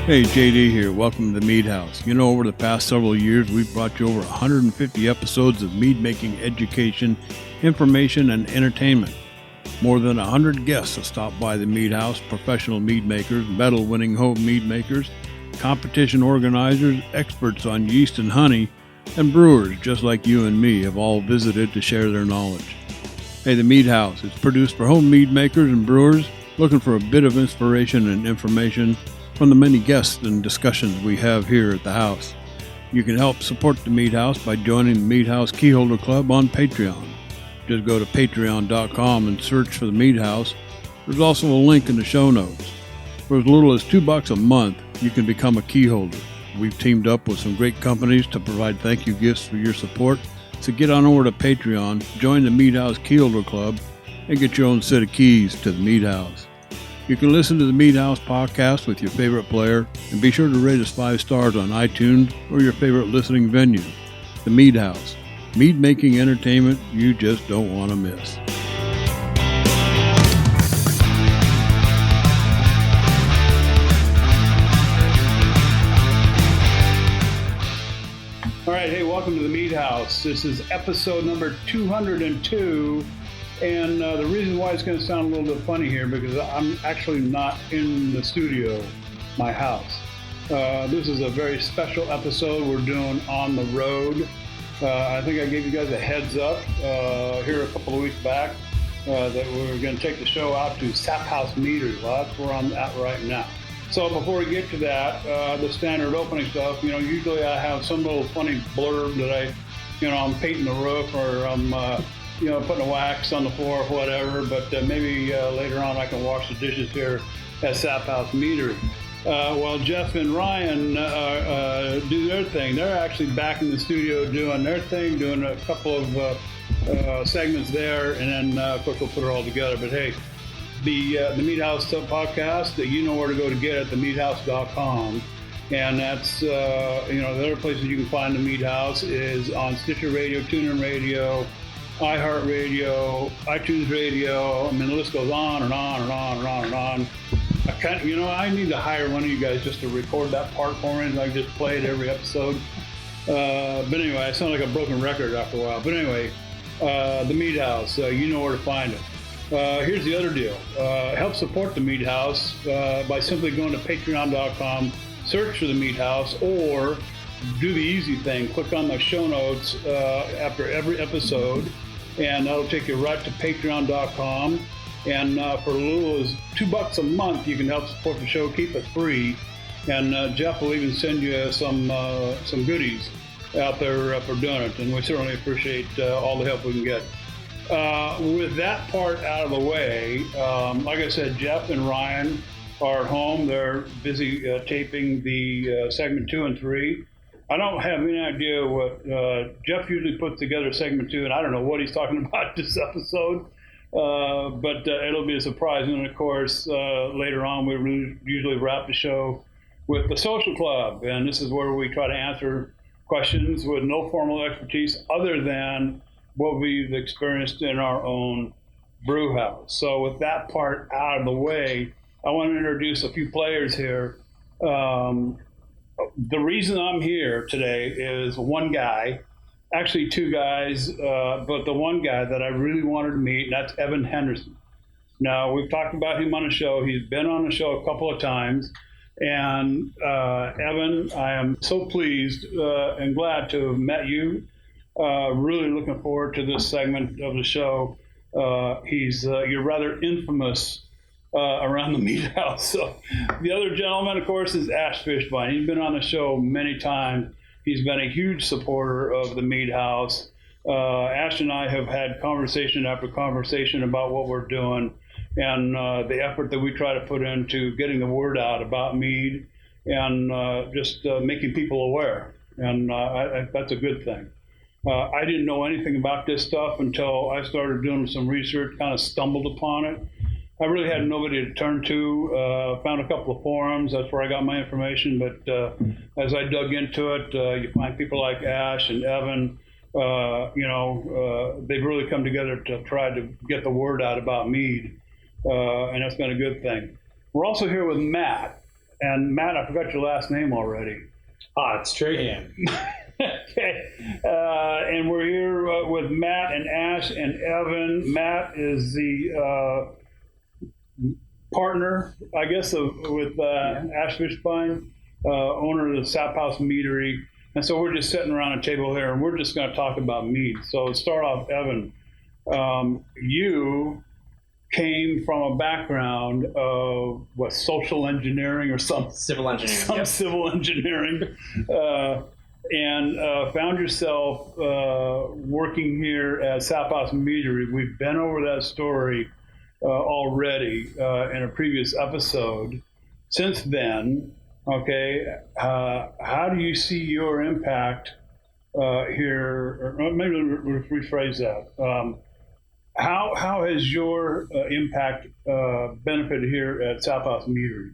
Hey, JD here. Welcome to the Mead House. You know, over the past several years, we've brought you over 150 episodes of mead making education, information, and entertainment. More than 100 guests have stopped by the Mead House, professional mead makers, medal-winning home mead makers, competition organizers, experts on yeast and honey, and brewers just like you and me have all visited to share their knowledge. Hey, the Mead House is produced for home mead makers and brewers looking for a bit of inspiration and information from the many guests and discussions we have here at the house. You can help support the Mead House by joining the Mead House Keyholder Club on Patreon. Just go to patreon.com and search for the Mead House. There's also a link in the show notes. For as little as $2 a month, you can become a keyholder. We've teamed up with some great companies to provide thank you gifts for your support. So get on over to Patreon, join the Mead House Keyholder Club, and get your own set of keys to the Mead House. You can listen to the Mead House podcast with your favorite player, and be sure to rate us 5 stars on iTunes or your favorite listening venue. The Mead House, mead making entertainment you just don't want to miss. All right, hey, welcome to the Mead House. This is episode number 202. And the reason why it's going to sound a little bit funny here, because I'm actually not in the studio, my house. This is a very special episode we're doing on the road. I think I gave you guys a heads up here a couple of weeks back that we were going to take the show out to Sap House Meadery. Well, that's where I'm at right now. So before we get to that, the standard opening stuff, usually I have some little funny blurb that I'm painting the roof or I'm putting a wax on the floor or whatever, but maybe later on I can wash the dishes here at Sap House Meadery. While Jeff and Ryan do their thing, they're actually back in the studio doing their thing, doing a couple of segments there, and then of course we'll put it all together. But hey, the Mead House podcast, you know where to go to get it, themeadhouse.com. And that's, the other places you can find the Mead House is on Stitcher Radio, TuneIn Radio, iHeartRadio, iTunes Radio. I mean, the list goes on and on and on and on and on. I need to hire one of you guys just to record that part for me, and I just play it every episode. But anyway, I sound like a broken record after a while. But anyway, the Mead House, you know where to find it. Here's the other deal. Help support the Mead House by simply going to patreon.com, search for the Mead House, or do the easy thing. Click on the show notes after every episode, and that'll take you right to patreon.com. And for as little as $2 a month, you can help support the show, keep it free. And Jeff will even send you some goodies out there for doing it. And we certainly appreciate all the help we can get. With that part out of the way, like I said, Jeff and Ryan are at home. They're busy taping the segment 2 and 3. I don't have any idea what Jeff usually puts together segment 2, and I don't know what he's talking about this episode, but it'll be a surprise. And of course, later on, we usually wrap the show with the Social Club, and this is where we try to answer questions with no formal expertise other than what we've experienced in our own brew house. So with that part out of the way, I want to introduce a few players here. The reason I'm here today is one guy, actually 2 guys, but the one guy that I really wanted to meet, and that's Evan Henderson. Now, we've talked about him on the show. He's been on the show a couple of times. And Evan, I am so pleased and glad to have met you. Really looking forward to this segment of the show. You're rather infamous around the Mead House. So the other gentleman, of course, is Ash Fishbein. He's been on the show many times. He's been a huge supporter of the Mead House. Ash and I have had conversation after conversation about what we're doing and the effort that we try to put into getting the word out about mead and just making people aware. And that's a good thing. I didn't know anything about this stuff until I started doing some research, kind of stumbled upon it. I really had nobody to turn to. Found a couple of forums. That's where I got my information. But as I dug into it, you find people like Ash and Evan. They've really come together to try to get the word out about mead, and that's been a good thing. We're also here with Matt. And Matt, I forgot your last name already. It's Trahan. Okay. And we're here with Matt and Ash and Evan. Matt is the partner, I guess, with Ash Fishbein, owner of the Sap House Meadery. And so we're just sitting around a table here, and we're just going to talk about mead. So to start off, Evan, you came from a background of social engineering or some civil engineering, civil engineering, and found yourself working here at Sap House Meadery. We've been over that story already in a previous episode. Since then, okay, how do you see your impact here? Or maybe rephrase that. How has your impact benefited here at Sap House Meadery?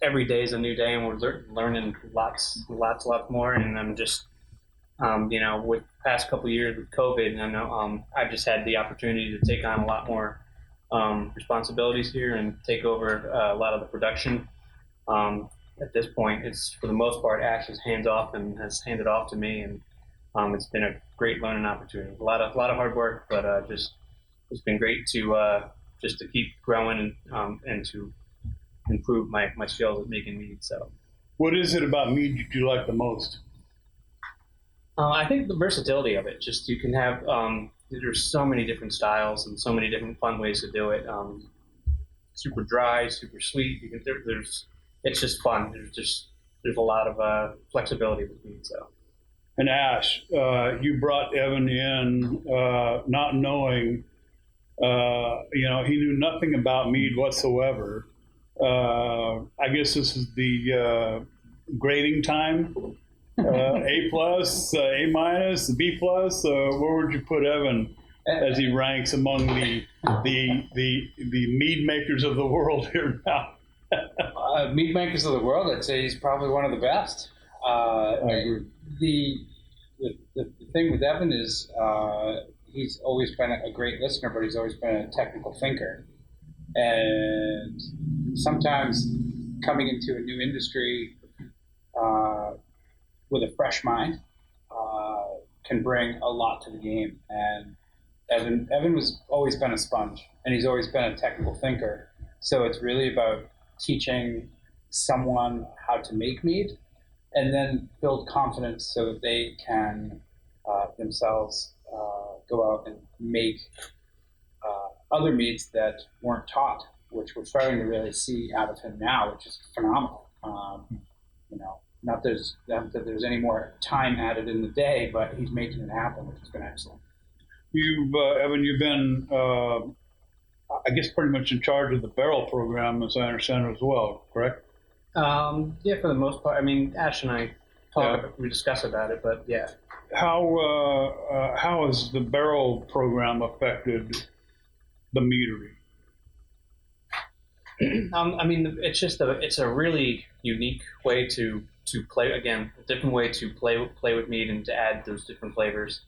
Every day is a new day, and we're learning lots more. And I'm just, with the past couple of years with COVID, I know I've just had the opportunity to take on a lot more responsibilities here and take over a lot of the production. At this point, it's for the most part Ash is hands off and has handed off to me, and it's been a great learning opportunity. A lot of hard work, but it's been great to just to keep growing and to improve my skills at making mead. So, what is it about mead you like the most? I think the versatility of it. Just you can have there's so many different styles and so many different fun ways to do it. Super dry, super sweet. It's just fun. There's a lot of flexibility with mead. So. And Ash, you brought Evan in not knowing, he knew nothing about mead whatsoever. I guess this is the grading time. A plus, A minus, B plus. Where would you put Evan as he ranks among the mead makers of the world here now? Mead makers of the world, I'd say he's probably one of the best. The thing with Evan is he's always been a great listener, but he's always been a technical thinker. And sometimes coming into a new industry with a fresh mind can bring a lot to the game. And Evan was always been a sponge, and he's always been a technical thinker. So it's really about teaching someone how to make mead, and then build confidence so that they can themselves go out and make other meads that weren't taught, which we're starting to really see out of him now, which is phenomenal. Not that there's any more time added in the day, but he's making it happen, which has been excellent. Evan, you've been, I guess, pretty much in charge of the barrel program, as I understand it as well, correct? Yeah, for the most part. I mean, Ash and I we discuss about it, but yeah. How has the barrel program affected the meadery? I mean, it's a really unique way to play, again, a different way to play with mead and to add those different flavors.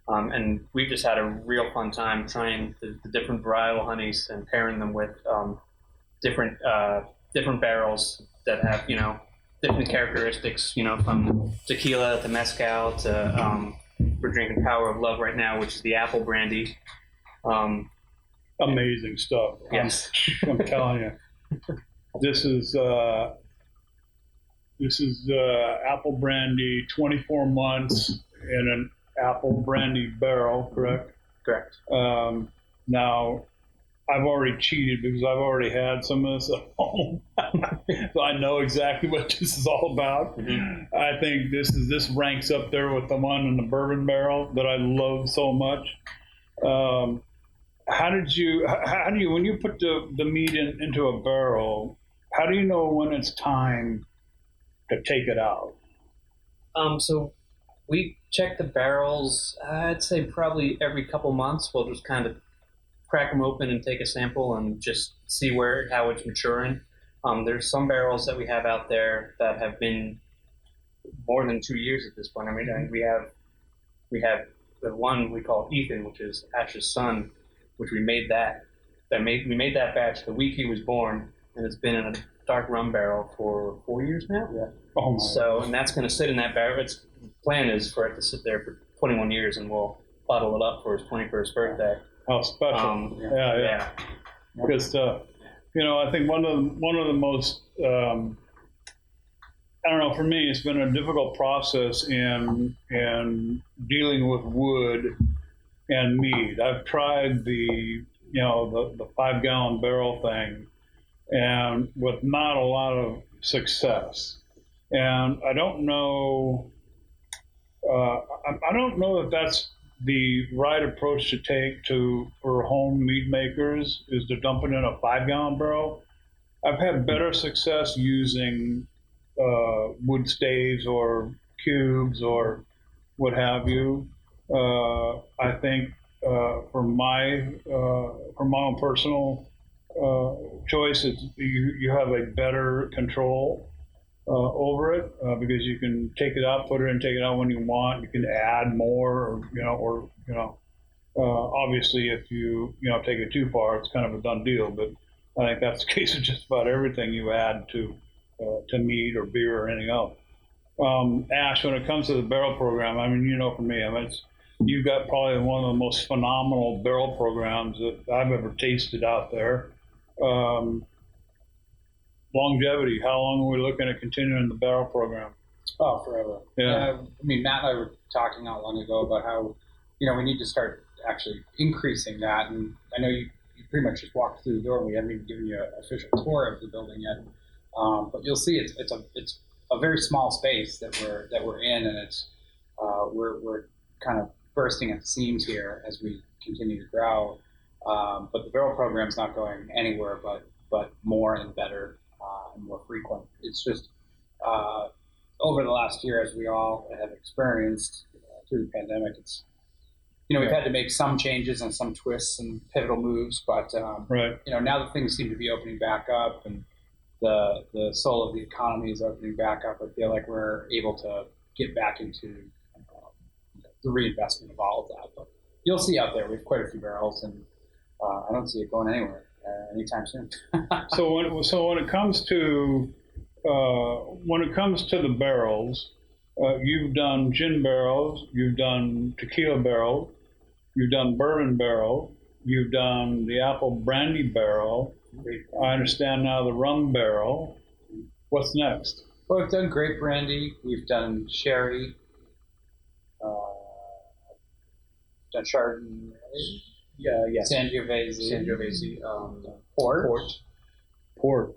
And we've just had a real fun time trying the different varietal honeys and pairing them with different barrels that have, different characteristics, from tequila to mezcal to we're drinking Power of Love right now, which is the apple brandy. Amazing stuff. Yes. I'm telling you. This is apple brandy, 24 months in an apple brandy barrel, correct? Correct. Now, I've already cheated because I've already had some of this at home. So I know exactly what this is all about. Mm-hmm. I think this ranks up there with the one in the bourbon barrel that I love so much. How do you, when you put the meat into a barrel, how do you know when it's time to take it out? So we check the barrels, I'd say probably every couple months. We'll just kind of crack them open and take a sample and just see how it's maturing. There's some barrels that we have out there that have been more than 2 years at this point. I mean, we have the one we call Ethan, which is Ash's son, which we made that batch the week he was born, and it's been in a dark rum barrel for 4 years now. Yeah. Oh my. So, and that's going to sit in that barrel. Its plan is for it to sit there for 21 years, and we'll bottle it up for his 21st birthday. How special. Yeah. Good stuff. I think one of the most, I don't know, for me, it's been a difficult process in dealing with wood and mead. I've tried the 5-gallon barrel thing, and with not a lot of success. And I don't know if that's the right approach to take for home mead makers, is to dump it in a 5-gallon barrel. I've had better success using wood staves or cubes or what have you. I think for my own personal choice, you have a better control over it because you can take it out, put it in, take it out when you want. You can add more, obviously if you take it too far, it's kind of a done deal. But I think that's the case with just about everything you add to mead or beer or anything else. Ash, when it comes to the barrel program, I mean, for me, you've got probably one of the most phenomenal barrel programs that I've ever tasted out there. Longevity, how long are we looking at continuing the barrel program? Oh, forever. Yeah. I mean, Matt and I were talking not long ago about how, we need to start actually increasing that. And I know you pretty much just walked through the door, and we haven't even given you an official tour of the building yet. But you'll see it's a very small space that we're in, and it's we're kind of bursting at the seams here as we continue to grow. But the barrel program's not going anywhere but more and better and more frequent. It's just over the last year, as we all have experienced through the pandemic, it's we've had to make some changes and some twists and pivotal moves, but right. Now that things seem to be opening back up and the soul of the economy is opening back up, I feel like we're able to get back into the reinvestment of all of that. But you'll see out there, we have quite a few barrels, and I don't see it going anywhere anytime soon. So when it comes to the barrels, you've done gin barrels, you've done tequila barrel, you've done bourbon barrel, you've done the apple brandy barrel. I understand now the rum barrel. What's next? Well, we've done grape brandy, we've done sherry, done Chardonnay, Yes. Sangiovese, Port.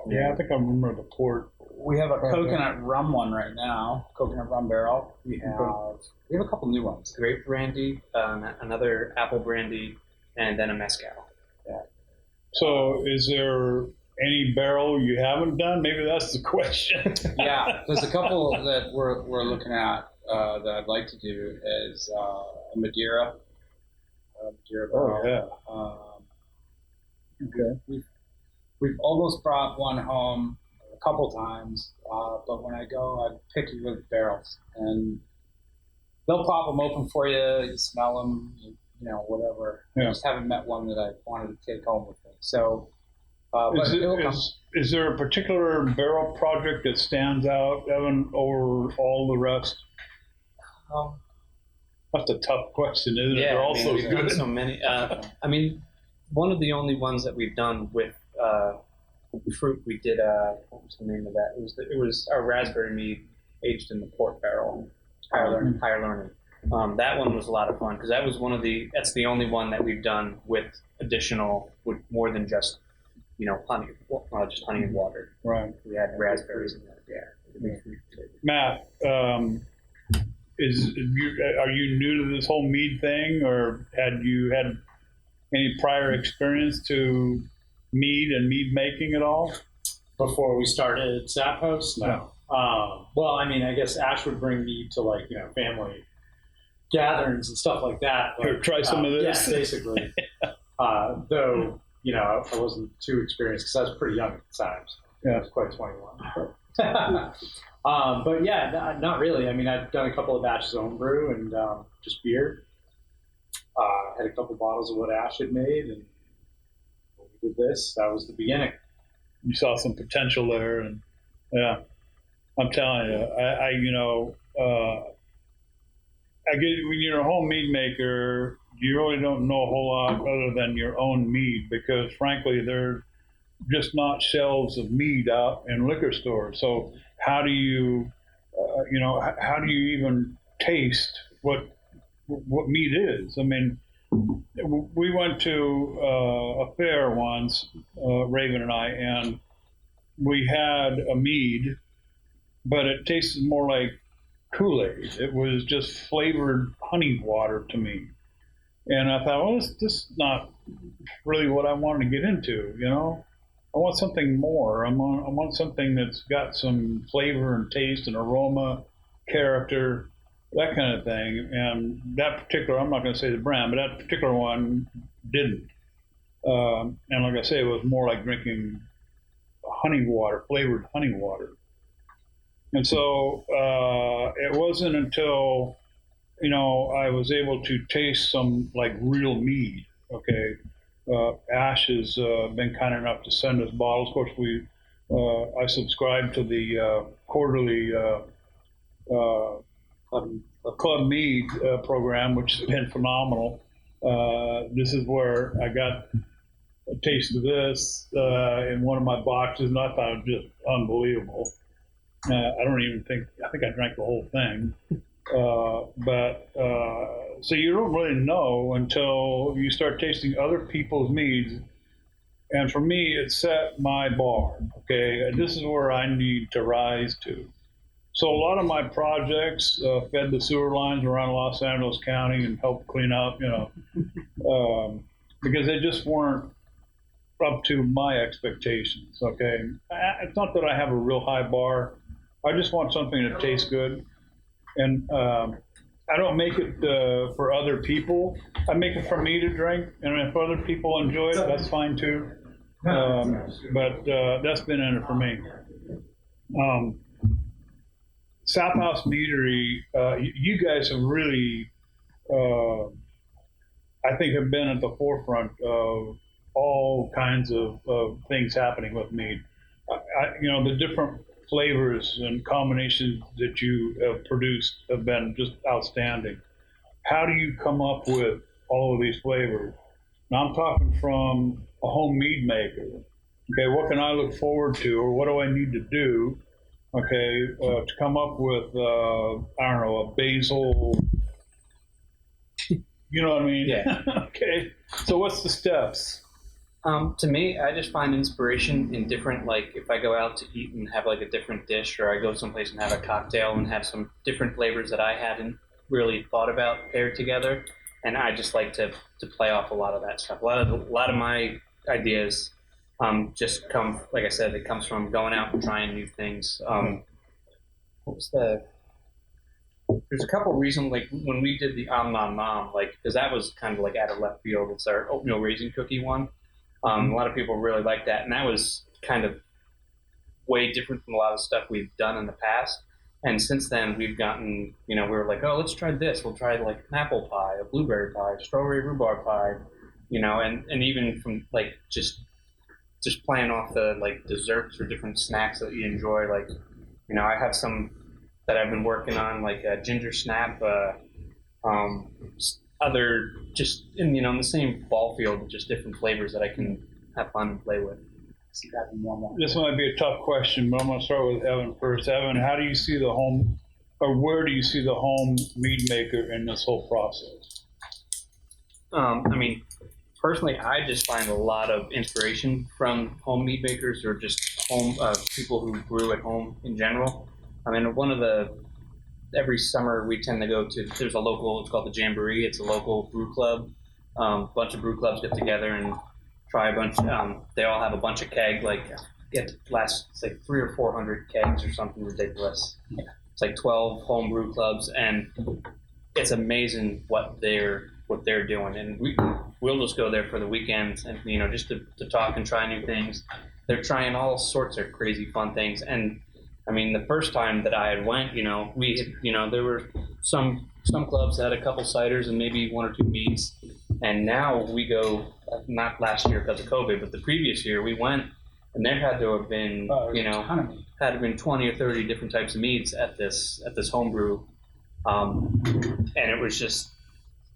Yeah, I think I remember the port. We have a coconut rum one right now, coconut rum barrel. We have a couple new ones. Grape brandy, another apple brandy, and then a mezcal. Yeah. So is there any barrel you haven't done? Maybe that's the question. Yeah, there's a couple that we're looking at that I'd like to do is a Madeira. Madeira barrel. Oh, yeah. Okay. We've almost brought one home a couple times, but when I go, I'm picky with barrels, and they'll pop them open for you. You smell them, whatever. Yeah. I just haven't met one that I wanted to take home with me. So, but it'll come. Is there a particular barrel project that stands out, Evan, over all the rest? That's a tough question, isn't it? Yeah, They're all so we've done good. so many. One of the only ones that we've done with fruit, we did. What was the name of that? It was our raspberry mead aged in the port barrel. Higher Learning. That one was a lot of fun because that's the only one that we've done with more than just honey, just honey and water. Right. We had raspberries in there. Yeah. Matt, are you new to this whole mead thing, or had you had any prior experience to mead and mead making at all? Before we started Zappos? No. Well, I guess Ash would bring me to family gatherings and stuff like that. But, Here, try some of this. Yeah, basically. Though, I wasn't too experienced because I was pretty young at the time. So Yeah. I was quite 21. But yeah, not really. I've done a couple of batches of homebrew and just beer. Had a couple bottles of what Ash had made, and we did this. That was the beginning. You saw some potential there, and yeah, I'm telling you, I get when you're a home mead maker, you really don't know a whole lot other than your own mead because, frankly, they're just not shelves of mead out in liquor stores. So how do you, how do you even taste what mead is? I mean, we went to a fair once, Raven and I, and we had a mead, but it tasted more like Kool-Aid. It was just flavored honey water to me. And I thought, well, this is not really what I wanted to get into, I want something more. I want something that's got some flavor and taste and aroma, character, that kind of thing. And that particular, I'm not going to say the brand, but that particular one didn't. And like I say, it was more like drinking honey water, flavored honey water. And so it wasn't until, I was able to taste some like real mead, okay? Ash has been kind enough to send us bottles. Of course, I subscribe to the quarterly Club Mead program, which has been phenomenal. This is where I got a taste of this in one of my boxes, and I thought it was just unbelievable. I think I drank the whole thing. So you don't really know until you start tasting other people's meads. And for me, it set my bar, okay? This is where I need to rise to. So a lot of my projects fed the sewer lines around Los Angeles County and helped clean up, because they just weren't up to my expectations, okay? It's not that I have a real high bar. I just want something that tastes good. And I don't make it for other people. I make it for me to drink. And if other people enjoy it, that's fine too. But that's been in it for me. Sap House Meadery, you guys have really, I think, have been at the forefront of all kinds of things happening with mead. The different flavors and combinations that you have produced have been just outstanding. How do you come up with all of these flavors? Now I'm talking from a home mead maker. Okay, what can I look forward to, or what do I need to do, okay, to come up with, a basil, you know what I mean? Yeah. Okay, so what's the steps? To me, I just find inspiration in different, like if I go out to eat and have like a different dish, or I go someplace and have a cocktail and have some different flavors that I hadn't really thought about paired together, and I just like to play off a lot of that stuff. A lot of my ideas just come, like I said, it comes from going out and trying new things. There's a couple of reasons, like when we did the Om Nom Nom, like because that was kind of like out of left field. It's our oatmeal raisin cookie one. A lot of people really like that, and that was kind of way different from a lot of stuff we've done in the past. And since then, we've gotten, we were like, oh, let's try this. We'll try like an apple pie, a blueberry pie, strawberry rhubarb pie, and even from like just playing off the like desserts or different snacks that you enjoy. Like, I have some that I've been working on, like a ginger snap, other just in the same ball field, just different flavors that I can have fun and play with. This might be a tough question, but I'm going to start with Evan first. Evan, how do you see the home, or where do you see the home mead maker in this whole process? Personally, I just find a lot of inspiration from home mead makers, or just home people who brew at home in general. Every summer we tend to go to, there's a local, it's called the Jamboree. It's a local brew club. A bunch of brew clubs get together and try a bunch. They all have a bunch of keg, it's like 300 or 400 kegs or something ridiculous. Yeah. It's like 12 home brew clubs, and it's amazing what they're doing. And we'll just go there for the weekends and, just to talk and try new things. They're trying all sorts of crazy fun things. And the first time that I had went, there were some clubs that had a couple ciders and maybe one or two meads, and now we go not last year because of COVID, but the previous year we went, and there had to have been, had to have been 20 or 30 different types of meads at this homebrew, and it was just,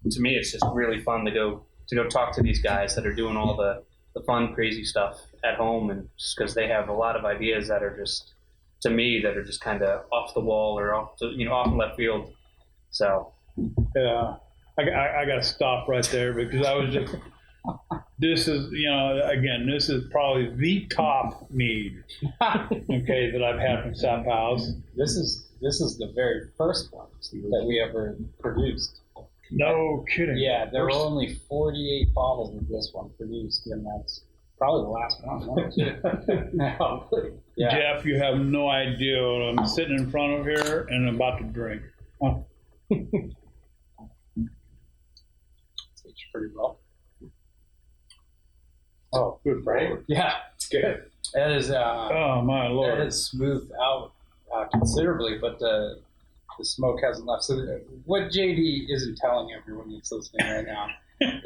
to me, it's just really fun to go talk to these guys that are doing all the fun, crazy stuff at home, and just because they have a lot of ideas that are just, to me, that are just kind of off the wall or off left field. So yeah, I got to stop right there because I was just. This is, again, this is probably the top mead, okay, that I've had from Sap House. This is the very first one that we ever produced. No kidding. Yeah, there were only 48 bottles of this one produced, and that's probably the last one. Yeah. Jeff, you have no idea what I'm sitting in front of here and I'm about to drink. Huh. It's pretty well. Oh, good, right? Yeah, it's good. That is. Oh my Lord! That has smoothed out considerably, but the smoke hasn't left. So what JD isn't telling everyone that's listening right now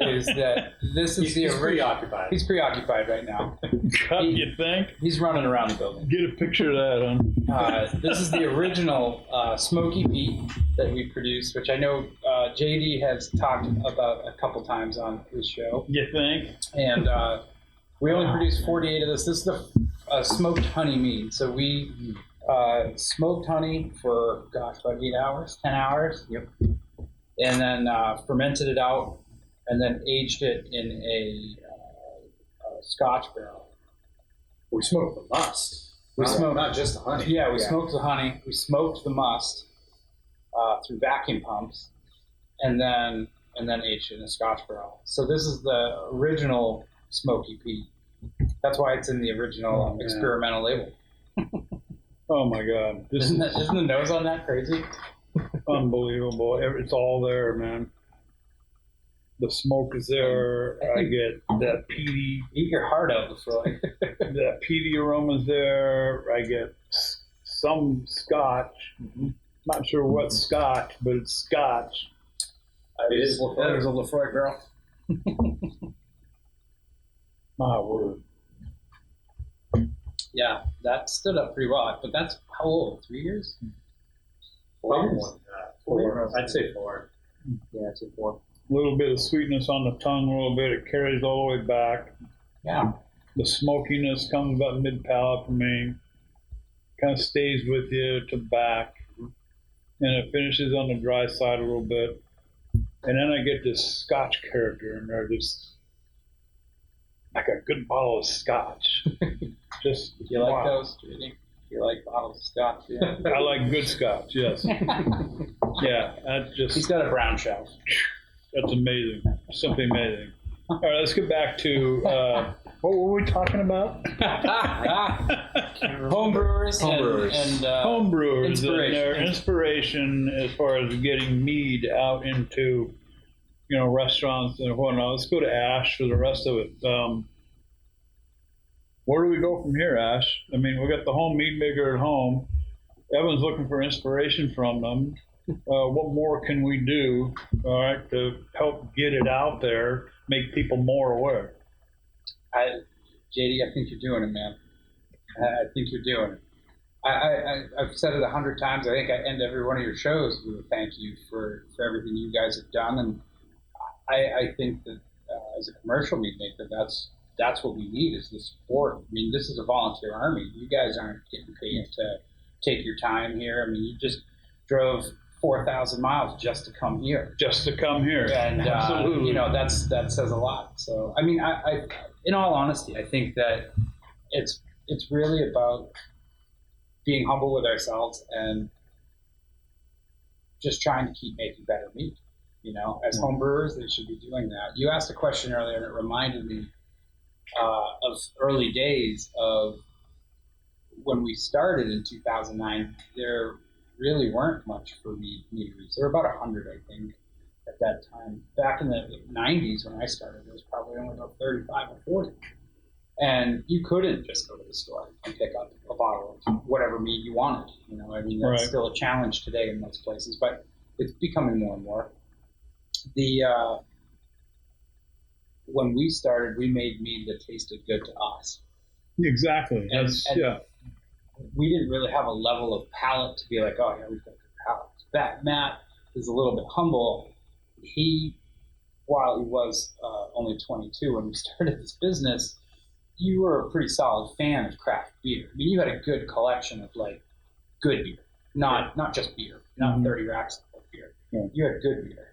is that this is he's preoccupied. He's preoccupied right now. You think? He's running around the building. Get a picture of that, huh? This is the original Smoky Pete that we produced, which I know JD has talked about a couple times on his show. You think? And we only produced 48 of this. This is the smoked honey mead. So we smoked honey for, about 8 hours, 10 hours. Yep. And then fermented it out, and then aged it in a Scotch barrel. We smoked the must. We smoked not just the honey. Yeah, we smoked the honey. We smoked the must through vacuum pumps, and then aged it in a Scotch barrel. So this is the original Smoky Pete. That's why it's in the original experimental label. Oh my God! Isn't the nose on that crazy? Unbelievable! It's all there, man. The smoke is there. I get that peaty. Eat your heart out before. That peaty aroma's there. I get some Scotch. Mm-hmm. Not sure what Scotch, but it's Scotch. It is Lefroy. That is a Lefroy girl. My word. Yeah, that stood up pretty well. But that's how old? 3 years? 4 years? 4. I'd say 4. Yeah, I'd say 4. A little bit of sweetness on the tongue, a little bit. It carries all the way back. Yeah. The smokiness comes about mid-palate for me. Kind of stays with you to back. And it finishes on the dry side a little bit. And then I get this Scotch character in there, just like a good bottle of Scotch. Just Do you like those, Judy? Do you like bottles of Scotch? Yeah. I like good Scotch, yes. Yeah, that's just... He's got a brown shelf. That's amazing. Simply amazing. All right, let's get back to what were we talking about? Homebrewers and homebrewers inspiration. And their inspiration as far as getting mead out into restaurants and whatnot. Let's go to Ash for the rest of it. Where do we go from here, Ash? I mean, we got the home mead maker at home. Evan's looking for inspiration from them. What more can we do, all right, to help get it out there, make people more aware? JD, I think you're doing it, man. I think you're doing it. I've said it 100 times. I think I end every one of your shows with a thank you for everything you guys have done. And I think that as a commercial meat maker, that's what we need is the support. I mean, this is a volunteer army. You guys aren't getting paid to take your time here. I mean, you just drove 4,000 miles just to come here. And absolutely, that says a lot. So, I mean, I in all honesty, I think that it's really about being humble with ourselves and just trying to keep making better meat. As home brewers, they should be doing that. You asked a question earlier, and it reminded me of early days of when we started in 2009. There really weren't much for meaderies. There were about 100, I think, at that time. Back in the 90s when I started, there was probably only about 35 or 40. And you couldn't just go to the store and pick up a bottle of whatever mead you wanted. I mean, that's right. Still a challenge today in most places, but it's becoming more and more. The when we started, we made mead that tasted good to us. Exactly. And Yeah. we didn't really have a level of palate to be like, oh yeah, we've got good palate. Matt is a little bit humble. While he was only 22 when we started this business, you were a pretty solid fan of craft beer. I mean, you had a good collection of like good beer, not just beer, not 30 racks of beer. Yeah. You had good beer.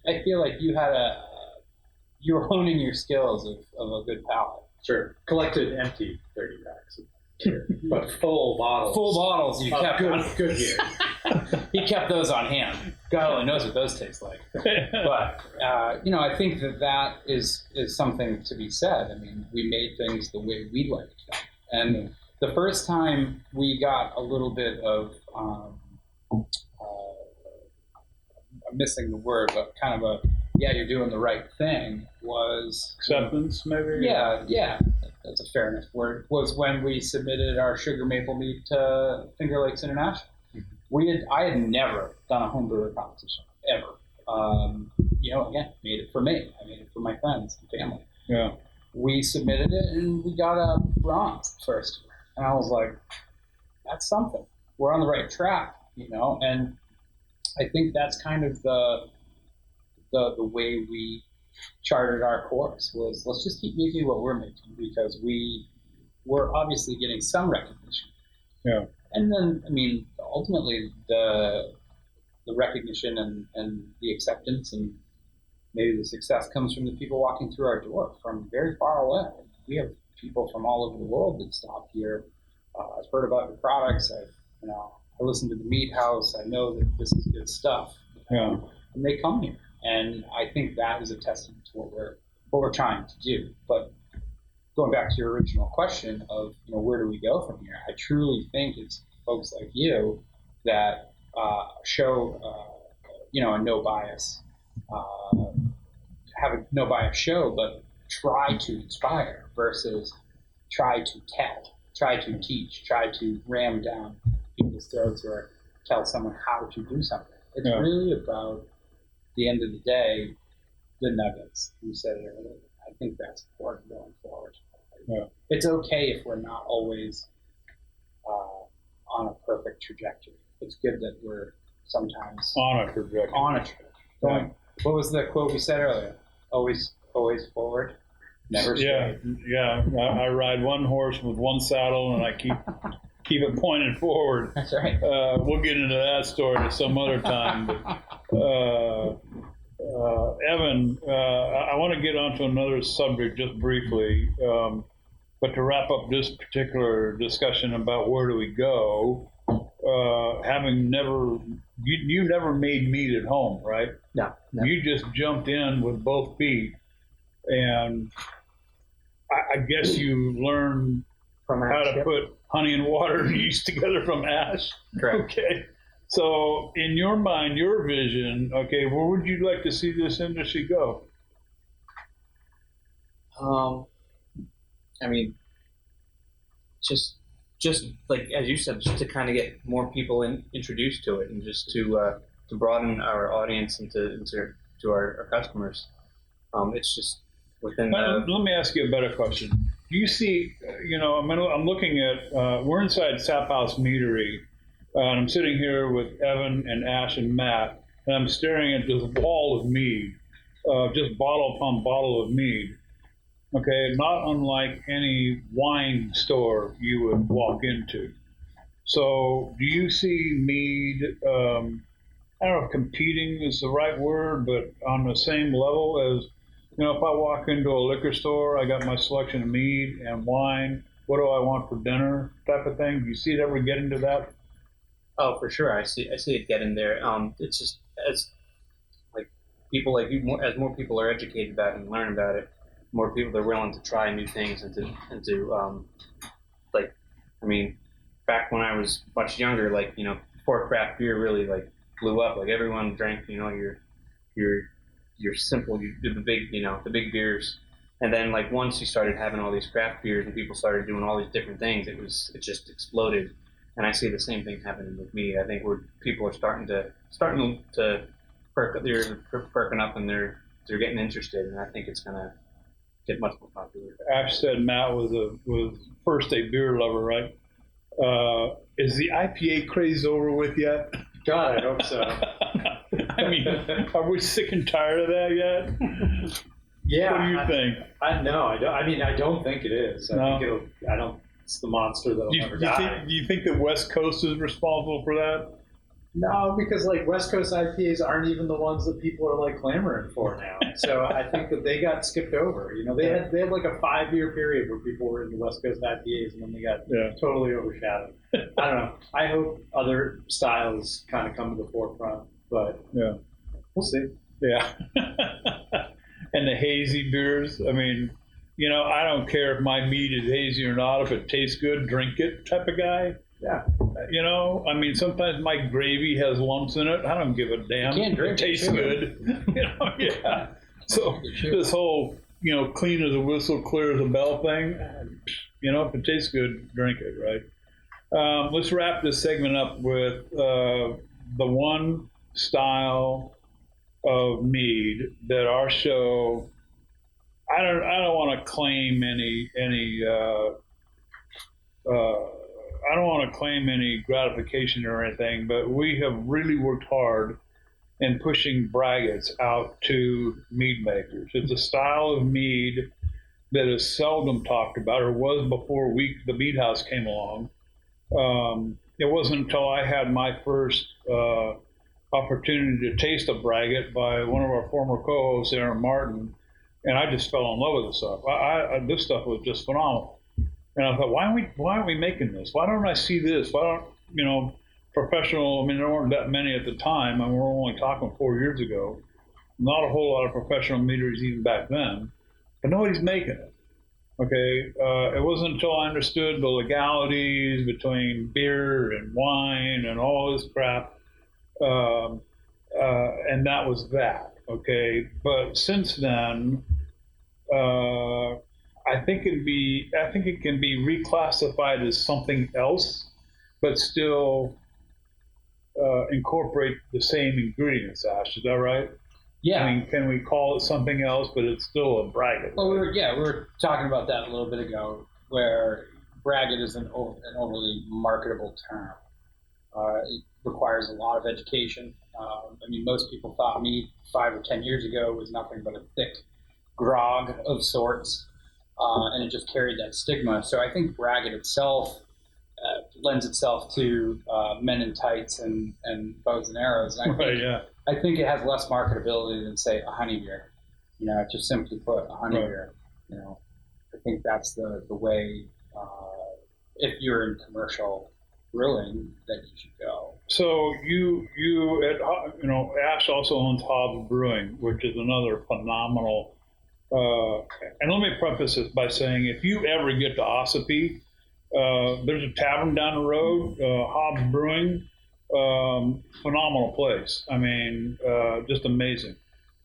I feel like you were honing your skills of a good palate. Sure. Collected empty 30 racks. But full bottles. Full bottles you kept good beer. He kept those on hand. God only knows what those taste like. But I think that is something to be said. I mean, we made things the way we liked them. And the first time we got a little bit of I'm missing the word, but kind of you're doing the right thing was Acceptance, maybe? Yeah. That's a fair enough word, was when we submitted our sugar maple mead to Finger Lakes International. I had never done a home brewer competition, ever. Again, made it for me. I made it for my friends and family. Yeah. We submitted it and we got a bronze first. And I was like, that's something. We're on the right track, and I think that's kind of the way we charted our course was, let's just keep making what we're making, because we were obviously getting some recognition. Yeah. And then, I mean, ultimately the recognition and the acceptance and maybe the success comes from the people walking through our door from very far away. We have people from all over the world that stop here. I've heard about your products. I listened to the Mead House. I know that this is good stuff. Yeah. And they come here. And I think that is a testament to what we're trying to do. But going back to your original question of where do we go from here, I truly think it's folks like you that show a no bias, have a no bias show, but try to inspire versus try to tell, try to teach, try to ram down people's throats or tell someone how to do something. It's really about, the end of the day, the nuggets. You said it earlier. I think that's important going forward. Yeah. It's okay if we're not always on a perfect trajectory. It's good that we're sometimes On a trajectory. Yeah. What was the quote we said earlier? Always forward, never straight. Yeah. I ride one horse with one saddle, and I keep it pointed forward. That's right. We'll get into that story some other time. But, Evan, I want to get onto another subject just briefly, but to wrap up this particular discussion about where do we go, having you never made mead at home, right? No. You just jumped in with both feet, and I guess you learned From how ash, to put honey and water and yeast together from ash. Correct. Okay. So, in your mind, your vision, okay, where would you like to see this industry go? I mean, just like as you said, just to kind of get more people introduced to it, and just to broaden our audience and to our customers. It's just within the. Let me ask you a better question. Do you see, I'm looking at, we're inside Sap House Meadery, and I'm sitting here with Evan and Ash and Matt, and I'm staring at this wall of mead, just bottle upon bottle of mead. Okay, not unlike any wine store you would walk into. So, do you see mead, I don't know if competing is the right word, but on the same level as, if I walk into a liquor store, I got my selection of mead and wine. What do I want for dinner? Type of thing. Do you see it ever getting to that? Oh, for sure. I see it getting there. It's just as like people like you, as more people are educated about it and learn about it, more people are willing to try new things and to back when I was much younger, before craft beer really blew up, everyone drank, your simple, the big beers. And then once you started having all these craft beers and people started doing all these different things, it just exploded. And I see the same thing happening with me. I think people are starting to perking up, and they're they're getting interested, and I think it's going to get much more popular. Ash said Matt was first a beer lover, right? Is the IPA craze over with yet? God, I hope so. I mean, are we sick and tired of that yet? Yeah. What do you think? I don't. I mean, I don't think it is. I think it's the monster that'll never die. Do you think the West Coast is responsible for that? No, because like West Coast IPAs aren't even the ones that people are like clamoring for now. So I think that they got skipped over. You know, they had like a 5-year period where people were into West Coast IPAs, and then they got totally overshadowed. I don't know. I hope other styles kind of come to the forefront, but we'll see. Yeah. And the hazy beers. I mean, you know, I don't care if my mead is hazy or not. If it tastes good, drink it type of guy. Yeah. You know, I mean, sometimes my gravy has lumps in it. I don't give a damn. You can't drink it tastes good. You know, yeah. So this whole, you know, clean as a whistle, clear as a bell thing, you know, if it tastes good, drink it, right? Let's wrap this segment up with the one style of mead that our show. I don't want to claim any. I don't want to claim any gratification or anything, but we have really worked hard in pushing braggots out to mead makers. It's a style of mead that is seldom talked about, or was before the Mead House came along. It wasn't until I had my first opportunity to taste a braggot by one of our former co-hosts, Aaron Martin, and I just fell in love with this stuff. This stuff was just phenomenal. And I thought, why aren't we making this? Why don't I see this? Why don't, you know, professional, I mean, there weren't that many at the time, and we're only talking 4 years ago. Not a whole lot of professional meaders even back then, but nobody's making it. Okay, it wasn't until I understood the legalities between beer and wine and all this crap, and that was that. Okay, but since then, I think it can be reclassified as something else, but still incorporate the same ingredients. Ash, is that right? Yeah. I mean, can we call it something else, but it's still a braggot? Well, we were talking about that a little bit ago, where braggot is an overly marketable term. It requires a lot of education. I mean, most people thought mead 5 or 10 years ago was nothing but a thick grog of sorts, and it just carried that stigma. So I think braggot itself lends itself to men in tights and bows and arrows. And I think it has less marketability than, say, a honey beer. You know, just simply put, a honey beer. You know, I think that's the way, if you're in commercial brewing, that you should go. So Ash also owns Hobbs Brewing, which is another phenomenal. And let me preface this by saying, if you ever get to Ossipee, there's a tavern down the road, Hobbs Brewing, phenomenal place. I mean, just amazing.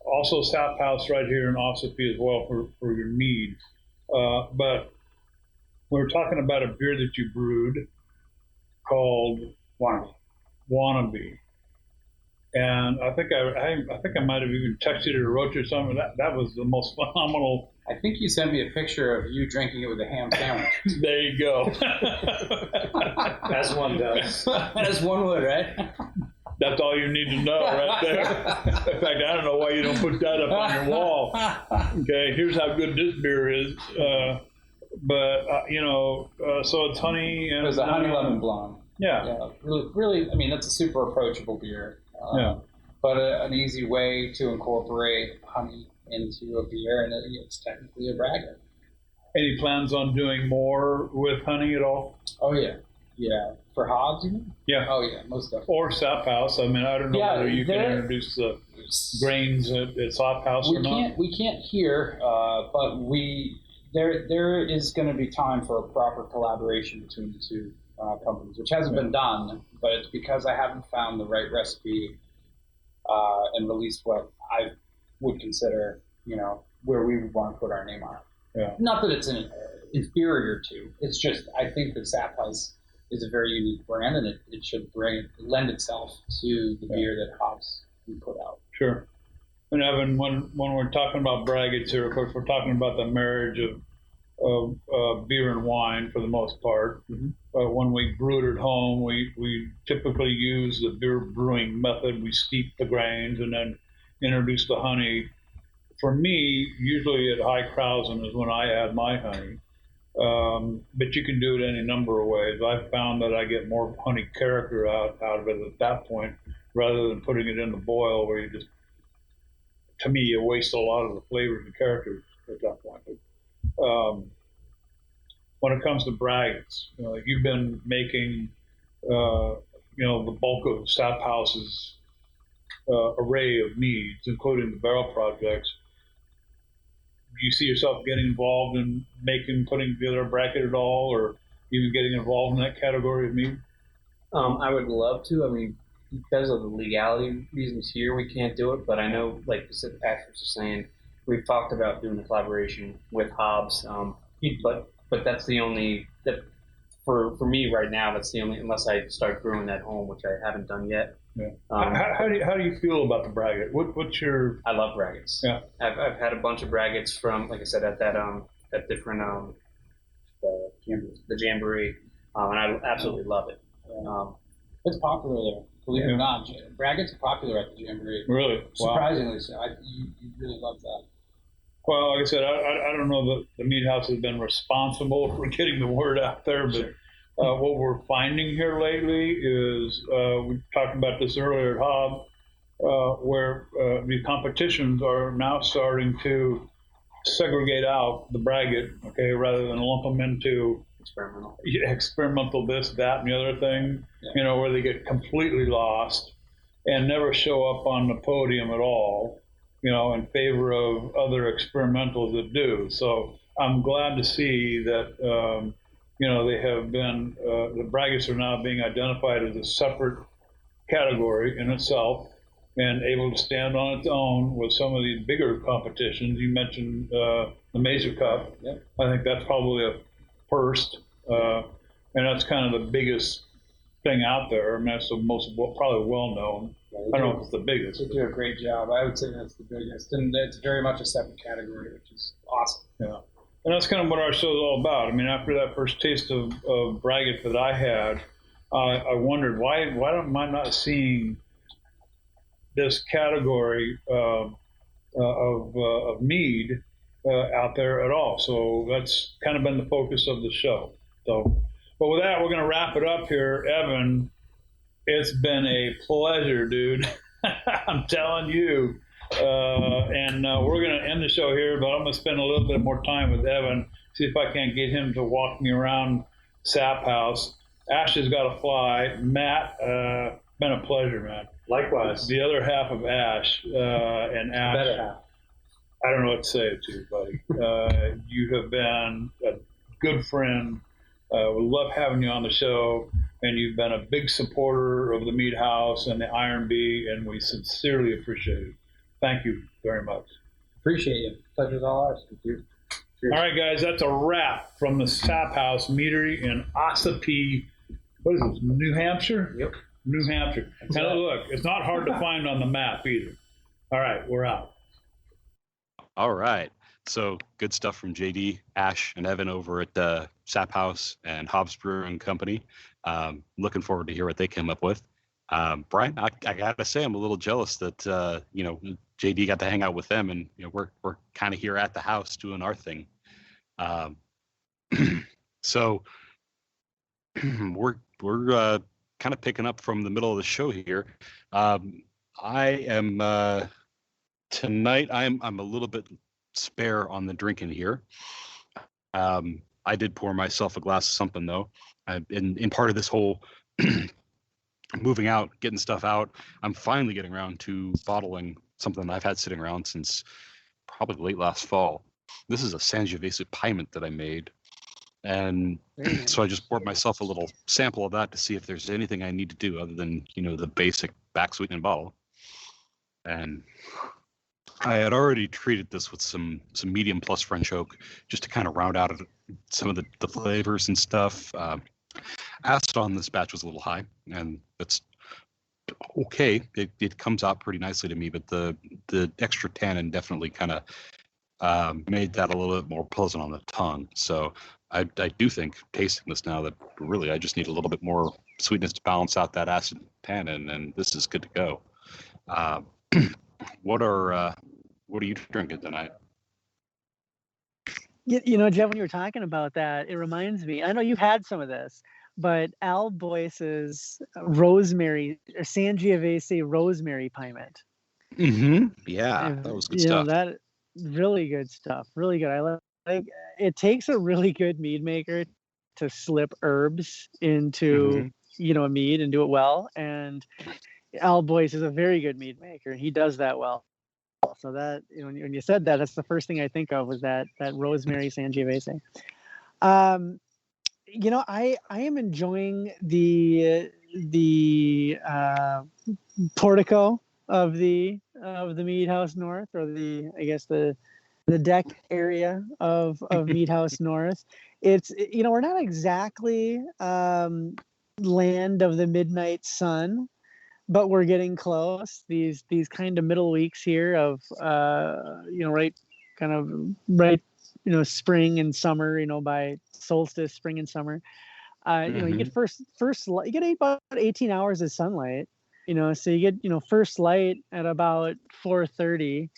Also, Sap House right here in Ossipee as well for your mead. But we were talking about a beer that you brewed called Wannabe. And I think I might have even texted it or wrote you something. That was the most phenomenal. I think you sent me a picture of you drinking it with a ham sandwich. There you go. As one does. As one would, right? That's all you need to know right there. In fact, I don't know why you don't put that up on your wall. Okay, here's how good this beer is. So it's honey. And, it was a honey lemon blonde. Yeah. Really, I mean, that's a super approachable beer. But an easy way to incorporate honey into a beer, and it's technically a braggot. Any plans on doing more with honey at all? Oh, yeah. Yeah. For Hobbs, you mean? Yeah. Oh, yeah, most definitely. Or Sap House. I mean, I don't know whether you can introduce the grains at Sap House or not. We can't here, but there is going to be time for a proper collaboration between the two companies, which hasn't been done, but it's because I haven't found the right recipe and released what I would consider, where we would want to put our name on it. Yeah. Not that it's inferior to. It's just I think that Sap House is a very unique brand, and it should lend itself to the beer that Hobbs can put out. Sure. And Evan, when we're talking about braggots here, of course, we're talking about the marriage of beer and wine for the most part. When we brew it at home, we typically use the beer brewing method. We steep the grains and then introduce the honey. For me, usually at High Krausen is when I add my honey. But you can do it any number of ways. I've found that I get more honey character out of it at that point rather than putting it in the boil where you just, to me, you waste a lot of the flavors and characters at that point. When it comes to braggots, you've been making, the bulk of Sap House's array of needs, including the barrel projects. Do you see yourself getting involved in putting together a bracket at all, or even getting involved in that category of mead? I would love to. I mean, because of the legality reasons here, we can't do it. But I know, like Patrick was saying, we've talked about doing a collaboration with Hobbs. But that's the only that for me right now. That's the only, unless I start brewing at home, which I haven't done yet. Yeah. How do you feel about the braggot? What's your? I love braggots. Yeah. I've had a bunch of braggots from, like I said, at that different the jamboree, and I absolutely love it. It's popular there. Believe it or not, braggots are popular at the jamboree. Really? Surprisingly Wow. so. You really love that. Well, like I said, I don't know that the Mead House has been responsible for getting the word out there, but what we're finding here lately is, we talked about this earlier at Hobb, where the competitions are now starting to segregate out the braggot, okay, rather than lump them into experimental this, that, and the other thing, where they get completely lost and never show up on the podium at all, in favor of other experimentals that do. So I'm glad to see that, they have been, the braggots are now being identified as a separate category in itself and able to stand on its own with some of these bigger competitions. You mentioned the Mazer Cup. Yep. I think that's probably a first, and that's kind of the biggest thing out there. I mean, that's the most probably well known. I don't know if it's the biggest. They do a great job. I would say that's the biggest, and it's very much a separate category, which is awesome. Yeah, and that's kind of what our show is all about. I mean, after that first taste of braggot that I had, I wondered why am I not seeing this category of mead out there at all? So that's kind of been the focus of the show. So, but with that, we're going to wrap it up here, Evan. It's been a pleasure, dude. I'm telling you. And we're going to end the show here, but I'm going to spend a little bit more time with Evan, see if I can't get him to walk me around Sap House. Ash has got to fly. Matt, been a pleasure, man. Likewise. The other half of Ash, and Ash. Better half. I don't know what to say to you, buddy. You have been a good friend. We love having you on the show, and you've been a big supporter of the Mead House and the Iron Bee, and we sincerely appreciate it. Thank you very much. Appreciate you. Pleasure's all ours. Thank you. Cheers. All right, guys, that's a wrap from the Sap House Meadery in Ossipee. What is this, New Hampshire? Yep. New Hampshire. And look, it's not hard to find on the map either. All right, we're out. All right. So good stuff from JD, Ash, and Evan over at the Sap House and Hobbs Brewing Company. Looking forward to hear what they came up with. Brian, I gotta say, I'm a little jealous that JD got to hang out with them, and we're kind of here at the house doing our thing. So we're kind of picking up from the middle of the show here. I am tonight. I'm a little bit spare on the drinking here. I did pour myself a glass of something though. In part of this whole moving out, getting stuff out, I'm finally getting around to bottling something that I've had sitting around since probably late last fall. This is a Sangiovese Piment that I made. And so I just poured myself a little sample of that to see if there's anything I need to do other than, the basic back sweetening bottle. And I had already treated this with some medium plus French oak just to kind of round out some of the flavors and stuff. Acid on this batch was a little high, and that's okay. It comes out pretty nicely to me, but the extra tannin definitely kind of made that a little bit more pleasant on the tongue. So I do think tasting this now that really I just need a little bit more sweetness to balance out that acid tannin, and this is good to go. Uh, what are you drinking tonight? Jeff, when you were talking about that, it reminds me. I know you've had some of this, but Al Boyce's rosemary or Sangiovese rosemary piment. Mm-hmm. Yeah, that was good stuff. That really good stuff. Really good. I like. It takes a really good mead maker to slip herbs into a mead and do it well. And Al Boyce is a very good mead maker, and he does that well. So that when you said that, that's the first thing I think of was that rosemary Sangiovese. I am enjoying the portico of the Mead House North, or the deck area of Mead House North. It's we're not exactly land of the midnight sun, but we're getting close. These kind of middle weeks here of spring and summer, by solstice, spring and summer. You get you get about 18 hours of sunlight. So you get first light at about 4:30,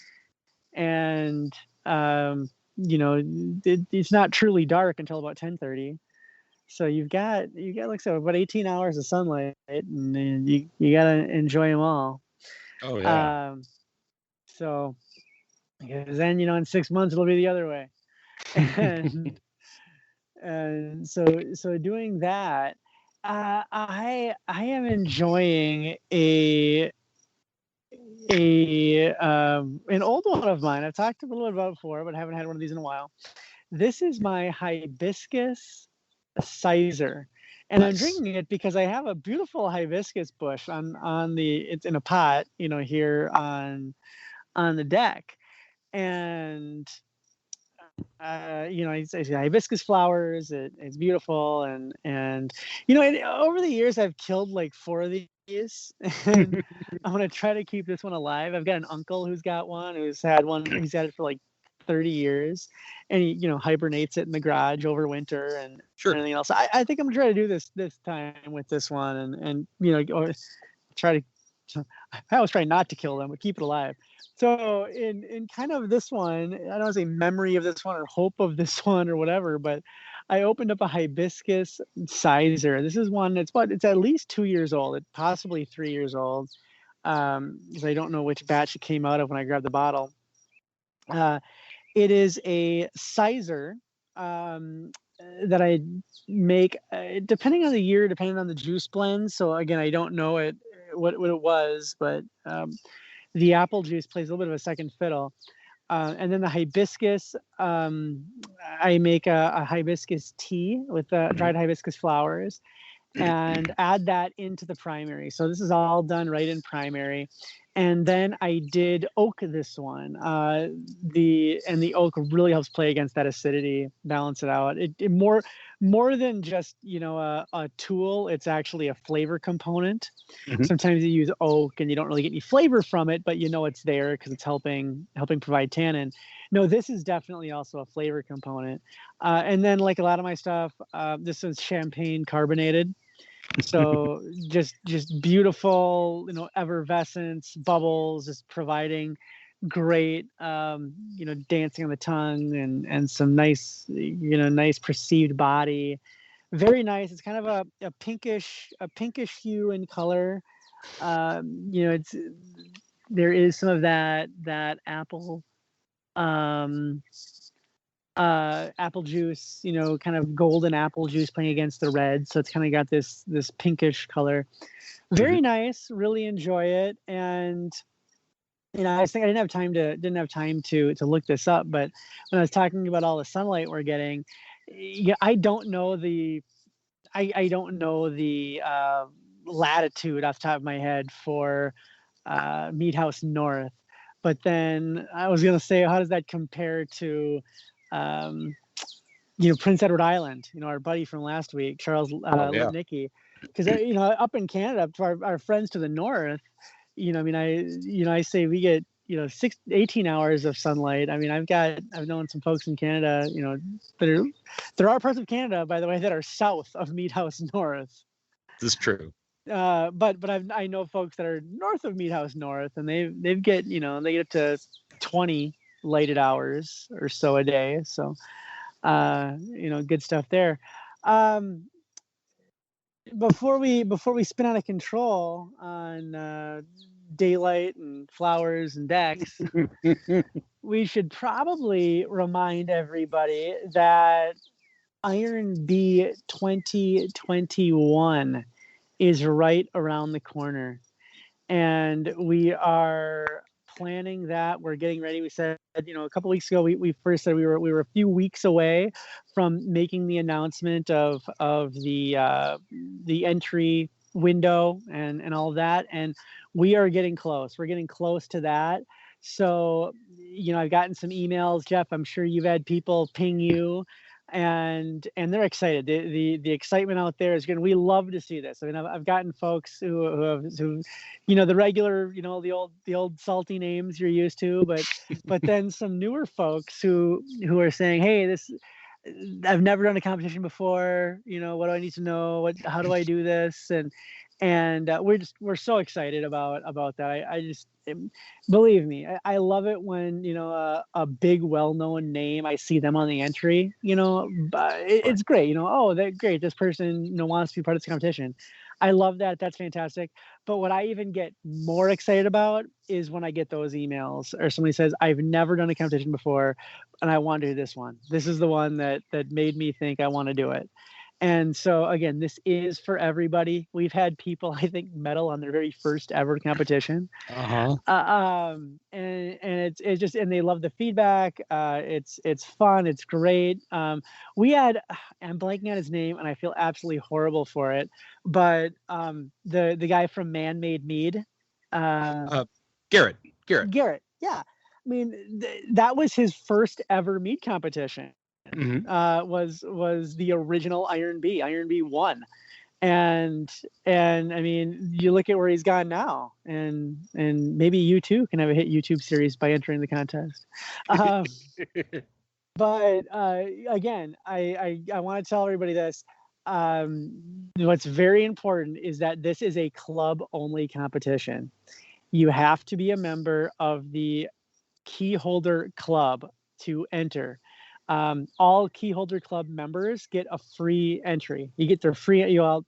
and it's not truly dark until about 10:30. So you've got like I said, about 18 hours of sunlight, and you gotta enjoy them all. Oh yeah. So because then in 6 months it'll be the other way, and so doing that, I am enjoying an old one of mine. I've talked a little bit about before, but haven't had one of these in a while. This is my hibiscus Sizer, and I'm drinking it because I have a beautiful hibiscus bush it's in a pot, here on the deck, and it's hibiscus flowers. It's beautiful, and over the years I've killed like 4 of these, and I'm gonna try to keep this one alive. I've got an uncle who's got one, who's had one. He's had it for like 30 years, and he hibernates it in the garage over winter and everything else. I think I'm gonna try to do this time with this one, and or try to. I always try not to kill them, but keep it alive. So in kind of this one, I don't want to say memory of this one or hope of this one or whatever, but I opened up a hibiscus Sizer. This is one it's at least 2 years old, it's possibly 3 years old, because I don't know which batch it came out of when I grabbed the bottle. It is a Sizer that I make depending on the year, depending on the juice blend. So again, I don't know what it was, but the apple juice plays a little bit of a second fiddle. And then the hibiscus, I make a hibiscus tea with dried hibiscus flowers and add that into the primary. So this is all done right in primary. And then I did oak this one. The oak really helps play against that acidity, balance it out. It more than just a tool. It's actually a flavor component. Sometimes you use oak and you don't really get any flavor from it, but it's there because it's helping provide tannin. No, this is definitely also a flavor component. And then like a lot of my stuff, this is champagne carbonated. So just beautiful, effervescence, bubbles, just providing great, dancing on the tongue and some nice, nice perceived body. Very nice. It's kind of a pinkish hue in color. There is some of that apple, apple juice, kind of golden apple juice playing against the red. So it's kind of got this pinkish color. Very nice. Really enjoy it. And I think I didn't have time to look this up, but when I was talking about all the sunlight we're getting, I don't know the latitude off the top of my head for Mead House North. But then I was gonna say, how does that compare to Prince Edward Island, our buddy from last week, Charles yeah. Lipnicki, because up in Canada, to our friends to the north, I say we get 18 hours of sunlight. I mean, I've known some folks in Canada, there are parts of Canada, by the way, that are south of Mead House North. This is true. But I know folks that are north of Mead House North, and they get up to 20 lighted hours or so a day. So, good stuff there. Before we spin out of control on daylight and flowers and decks, we should probably remind everybody that Iron B 2021 is right around the corner, and we are planning that. We're getting ready. We said, a couple weeks ago, we first said we were a few weeks away from making the announcement of the entry window and all of that, and we are getting close. We're getting close to that. So, I've gotten some emails, Jeff. I'm sure you've had people ping you, and they're excited. The excitement out there is good. We love to see this. I mean, I've gotten folks who the regular, the old salty names you're used to, but then some newer folks who are saying, hey, I've never done a competition before. What do I need to know? How do I do this? And we're so excited about that. I just believe me, I love it when a big well-known name, I see them on the entry. But it's great. Oh, they're great. This person wants to be part of this competition. I love that. That's fantastic. But what I even get more excited about is when I get those emails or somebody says, I've never done a competition before and I want to do this one. This is the one that made me think I want to do it. And so again, this is for everybody. We've had people, I think, medal on their very first ever competition. Uh-huh. And it's just, and they love the feedback. It's fun. It's great. We had, I'm blanking on his name and I feel absolutely horrible for it, but the guy from Man-Made Mead, Garrett. Yeah. I mean, that was his first ever mead competition. Mm-hmm. Was the original Iron B 1, and I mean, you look at where he's gone now, and maybe you too can have a hit YouTube series by entering the contest. But again, I want to tell everybody this. What's very important is that this is a club only competition. You have to be a member of the Keyholder Club to enter. All Keyholder Club members get a free entry. You get their free,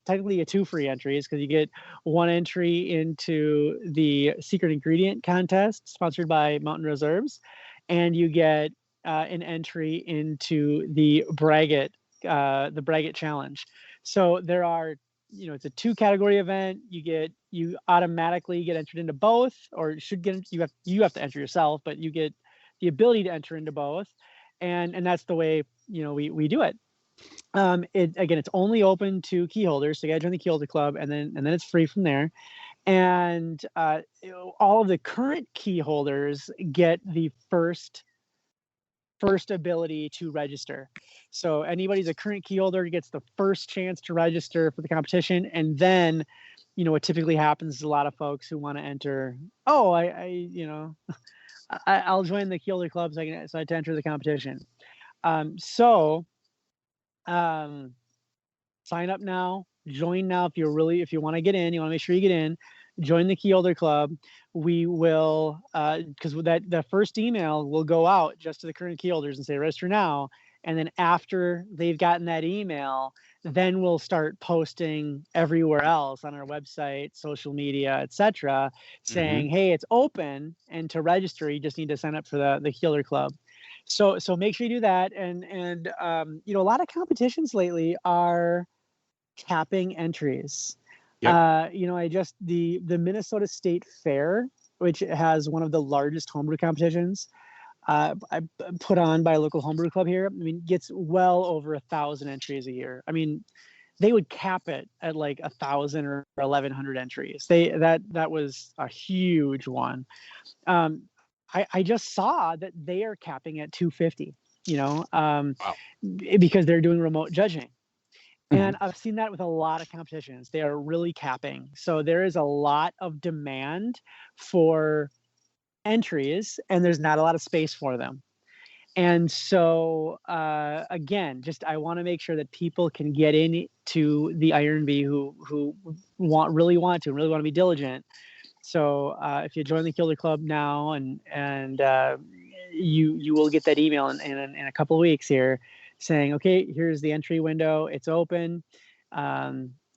technically get 2 free entries because you get 1 entry into the secret ingredient contest sponsored by Mountain Reserves, and you get an entry into the Braggot challenge. So there are, it's a 2-category event. You automatically get entered into both, or should get, you have to enter yourself, but you get the ability to enter into both. And that's the way, we do it. It's only open to key holders. So you got to join the Keyholder Club, and then it's free from there. And all of the current key holders get the first ability to register. So anybody who's a current key holder gets the first chance to register for the competition. And then, what typically happens is a lot of folks who want to enter, I'll join the Keyholder Club so I can enter the competition. Sign up now, join now if you want to get in, you want to make sure you get in, join the Keyholder Club. We will, because the first email will go out just to the current key holders and say register now. And then after they've gotten that email, then we'll start posting everywhere else on our website, social media, etc., saying, hey, it's open, and to register, you just need to sign up for the Keyholder Club. So make sure you do that. And a lot of competitions lately are capping entries. Yep. The Minnesota State Fair, which has one of the largest homebrew competitions, I put on by a local homebrew club here. I mean, gets well over 1,000 entries a year. I mean, they would cap it at like 1,000 or 1,100 entries. That was a huge one. I just saw that they are capping at 250. Wow. because they're doing remote judging. And I've seen that with a lot of competitions. They are really capping. So there is a lot of demand for entries, and there's not a lot of space for them. And so, again, just I want to make sure that people can get into the Iron V who really want to be diligent. So if you join the Kilder Club now, and you will get that email in a couple of weeks here, saying, okay, here's the entry window. It's open.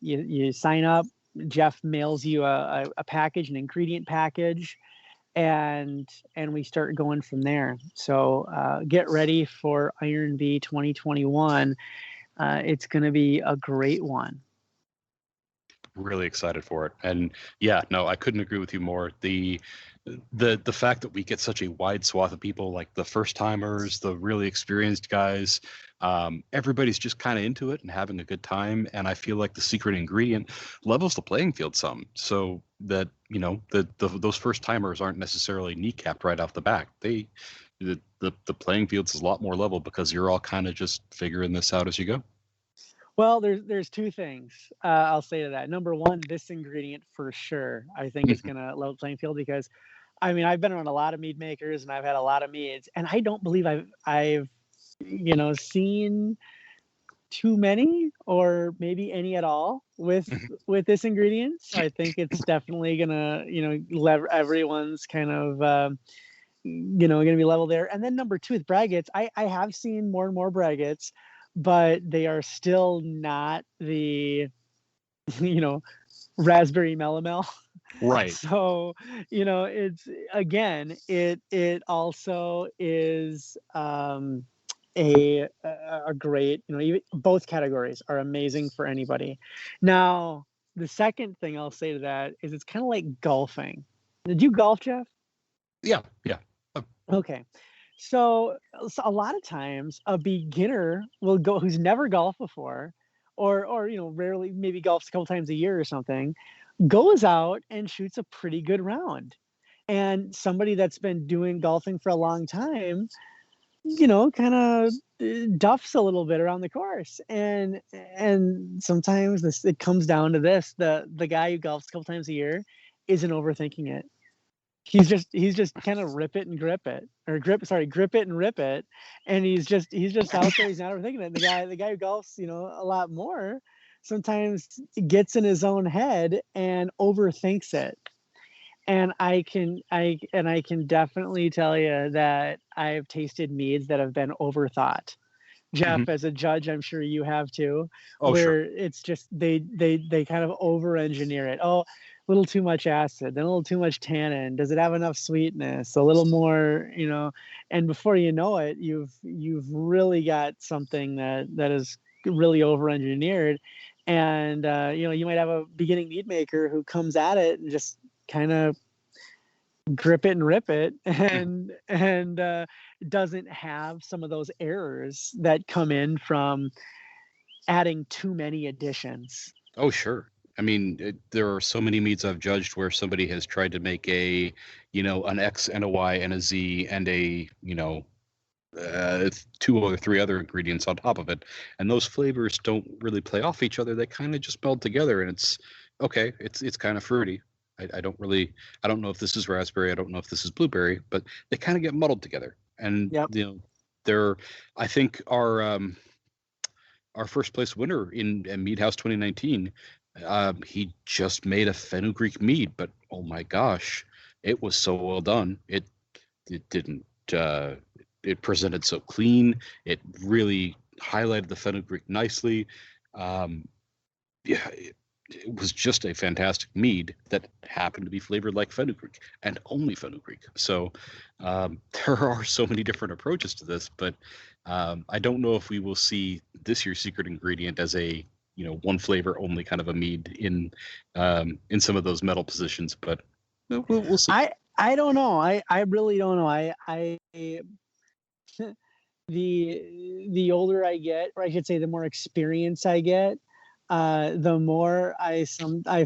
You sign up. Jeff mails you a package, an ingredient package, and we start going from there. So get ready for Iron V 2021. It's going to be a great one. Really excited for it. And yeah, no, I couldn't agree with you more. The fact that we get such a wide swath of people, like the first timers, the really experienced guys, everybody's just kind of into it and having a good time. And I feel like the secret ingredient levels the playing field some, so that those first timers aren't necessarily kneecapped right off the back. The playing field's a lot more level because you're all kind of just figuring this out as you go. Well, there's two things I'll say to that. Number one, this ingredient for sure, I think it's going to level the playing field, because I mean, I've been around a lot of mead makers and I've had a lot of meads, and I don't believe I've seen too many, or maybe any at all, with this ingredient. So I think it's definitely gonna everyone's kind of gonna be level there. And then number two, with braggots, I have seen more and more braggots, but they are still not the raspberry melomel. Right. So it's, again, it also is a great, even both categories are amazing for anybody. Now, the second thing I'll say to that is it's kind of like golfing. Did you golf, Jeff? Yeah. Okay. So a lot of times a beginner will go, who's never golfed before, or rarely, maybe golfs a couple times a year or something, goes out and shoots a pretty good round. And somebody that's been doing golfing for a long time, kind of duffs a little bit around the course. And sometimes it comes down to this: the guy who golfs a couple times a year isn't overthinking it. He's just kind of grip it and rip it. And he's just out there. He's not overthinking it. And the guy who golfs, a lot more, sometimes gets in his own head and overthinks it. And I can definitely tell you that I've tasted meads that have been overthought. Jeff, as a judge, I'm sure you have too. Oh, where sure. It's just they kind of over-engineer it. Oh, a little too much acid, then a little too much tannin. Does it have enough sweetness? A little more, and before you know it, you've really got something that is really over-engineered. And you might have a beginning mead maker who comes at it and just kind of grip it and rip it, and doesn't have some of those errors that come in from adding too many additions. Oh, sure. I mean, there are so many meads I've judged where somebody has tried to make an X and a Y and a Z and a 2 or 3 other ingredients on top of it, and those flavors don't really play off each other. They kind of just meld together, and it's okay. It's kind of fruity. I don't know if this is raspberry. I don't know if this is blueberry, but they kind of get muddled together. And I think our first place winner in Mead House 2019, he just made a fenugreek mead, but oh my gosh, it was so well done. It didn't. It presented so clean. It really highlighted the fenugreek nicely. It was just a fantastic mead that happened to be flavored like fenugreek, and only fenugreek. So there are so many different approaches to this, but I don't know if we will see this year's secret ingredient as a one flavor only kind of a mead in some of those metal positions. But we'll see. I don't know. I really don't know. I the older I get, or I should say, the more experience I get, the more I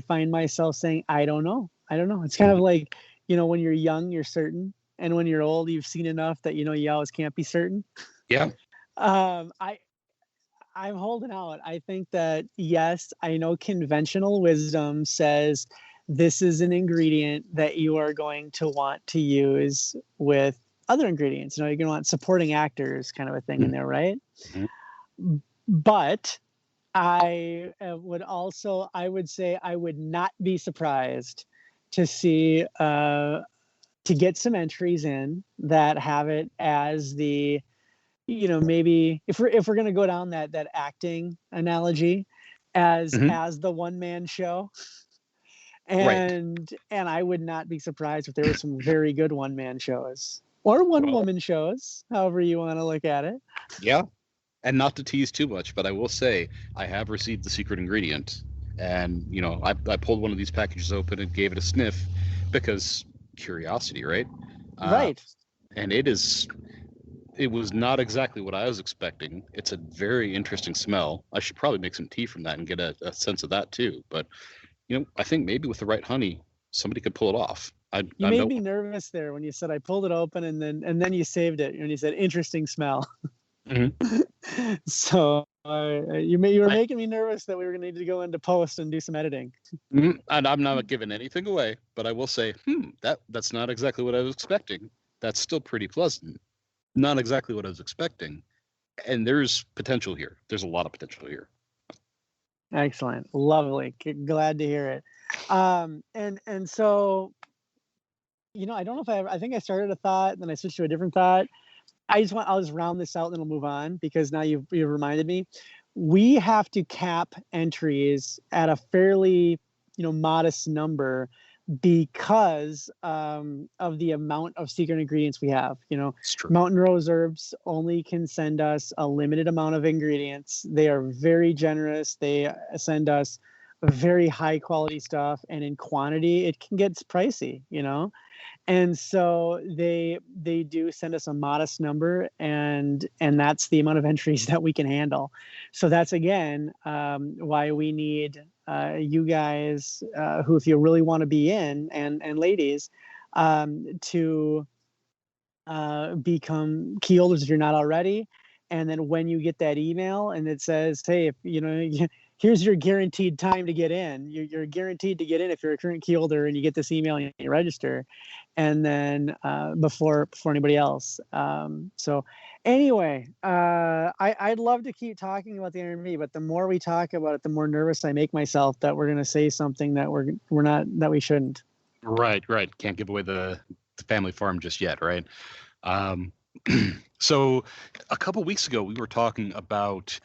find myself saying, I don't know. It's kind of like, when you're young, you're certain. And when you're old, you've seen enough that, you always can't be certain. Yeah. I'm holding out. I think that yes, I know conventional wisdom says this is an ingredient that you are going to want to use with other ingredients. You know, you're going to want supporting actors kind of a thing in there, right? Mhm. But I would say I would not be surprised to see to get some entries in that have it as the, you know, maybe if we're gonna go down that acting analogy Mhm. as the one man show, Right. and I would not be surprised if there were some very good one man shows or one Well, woman shows, however you want to look at it. yeah. And not to tease too much, but I will say I have received the secret ingredient, and I pulled one of these packages open and gave it a sniff because curiosity, right? Uh, Right. and it was not exactly what I was expecting. It's a very interesting smell. I should probably make some tea from that and get a sense of that too. But I think maybe with the right honey, somebody could pull it off. You I'm made no. me nervous there when you said I pulled it open and then you saved it when you said interesting smell. Mhm. So you were making me nervous that we were going to need to go into post and do some editing. And I'm not giving anything away, but I will say, that's not exactly what I was expecting. That's still pretty pleasant. Not exactly what I was expecting. And there's potential here. There's a lot of potential here. Excellent, lovely, glad to hear it. And so I don't know if I think I started a thought, then I switched to a different thought. I'll just round this out and then we'll move on because now you've reminded me. We have to cap entries at a fairly, modest number because of the amount of secret ingredients we have. It's true. Mountain Rose Herbs only can send us a limited amount of ingredients. They are very generous. They send us very high quality stuff, and in quantity, it can get pricey. And so they do send us a modest number, and that's the amount of entries that we can handle. So that's again why we need you guys who, if you really want to be in, and ladies, to become key holders if you're not already. And then when you get that email and it says, hey, if here's your guaranteed time to get in, you're guaranteed to get in if you're a current key holder, and you get this email and you register, and then before anybody else. So anyway, I'd love to keep talking about the NRV, but the more we talk about it, the more nervous I make myself that we're going to say something that we're not, that we shouldn't. Right. Can't give away the family farm just yet, right? So a couple weeks ago, we were talking about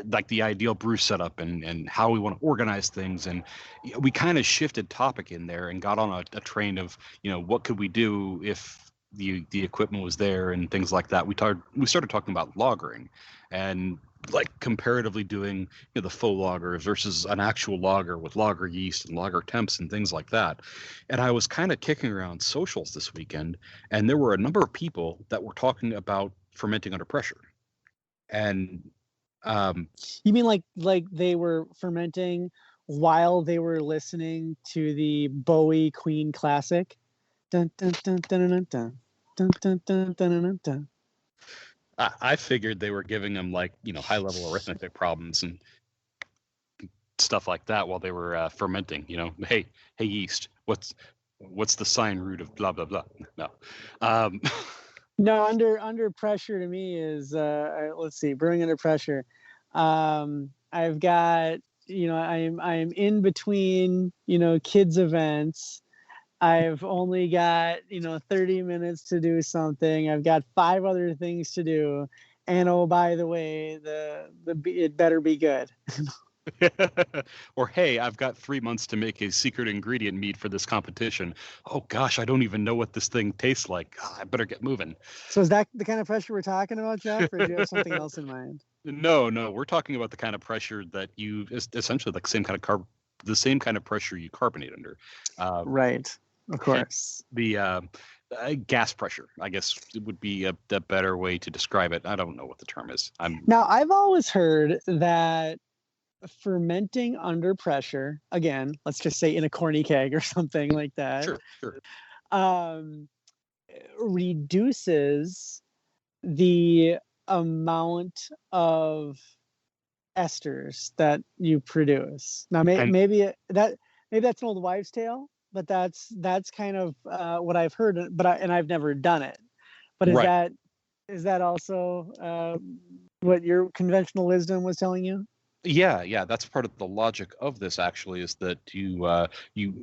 like the ideal brew setup and how we want to organize things, and we kind of shifted topic in there and got on a train of what could we do if the equipment was there and things like that. We started talking about lagering and like comparatively doing the faux lagers versus an actual lager with lager yeast and lager temps and things like that. And I was kind of kicking around socials this weekend, and there were a number of people that were talking about fermenting under pressure. And you mean like they were fermenting while they were listening to the Bowie Queen classic? Dun, dun, dun, dun, dun, dun, dun, dun, dun, dun, dun, dun. I figured they were giving them like high level arithmetic problems and stuff like that while they were fermenting. Hey yeast, what's the sine root of blah blah blah? No. No, under pressure to me is let's see, brewing under pressure. I've got I'm in between kids events. I've only got 30 minutes to do something. I've got 5 other things to do, and oh, by the way, it better be good. Or hey, I've got 3 months to make a secret ingredient mead for this competition. Oh gosh, I don't even know what this thing tastes like. I better get moving. So is that the kind of pressure we're talking about, Jeff, or do you have something else in mind? No, we're talking about the kind of pressure that you essentially like the same kind of pressure you carbonate under. Right, of course. The gas pressure, I guess, would be a better way to describe it. I don't know what the term is. Now, I've always heard that fermenting under pressure, again, let's just say in a corny keg or something like that, sure. reduces the amount of esters that you produce. Now, And maybe that's an old wives' tale, but that's kind of what I've heard. But I've never done it. But right. is that also what your conventional wisdom was telling you? Yeah, that's part of the logic of this. Actually, is that you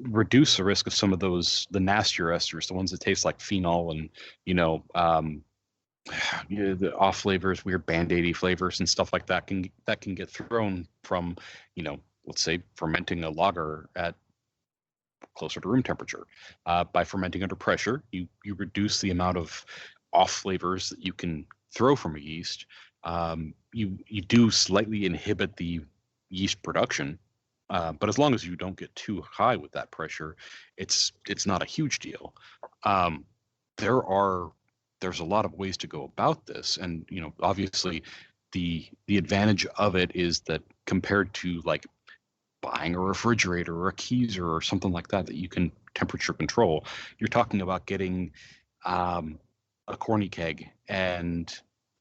reduce the risk of some of the nastier esters, the ones that taste like phenol and you know um, the off flavors, weird band-aidy flavors and stuff like that can get thrown from let's say fermenting a lager at closer to room temperature. By fermenting under pressure, you reduce the amount of off flavors that you can throw from a yeast. You do slightly inhibit the yeast production, but as long as you don't get too high with that pressure, it's not a huge deal. Um, there's a lot of ways to go about this, and obviously the advantage of it is that compared to like buying a refrigerator or a Keyser or something like that you can temperature control, you're talking about getting a corny keg and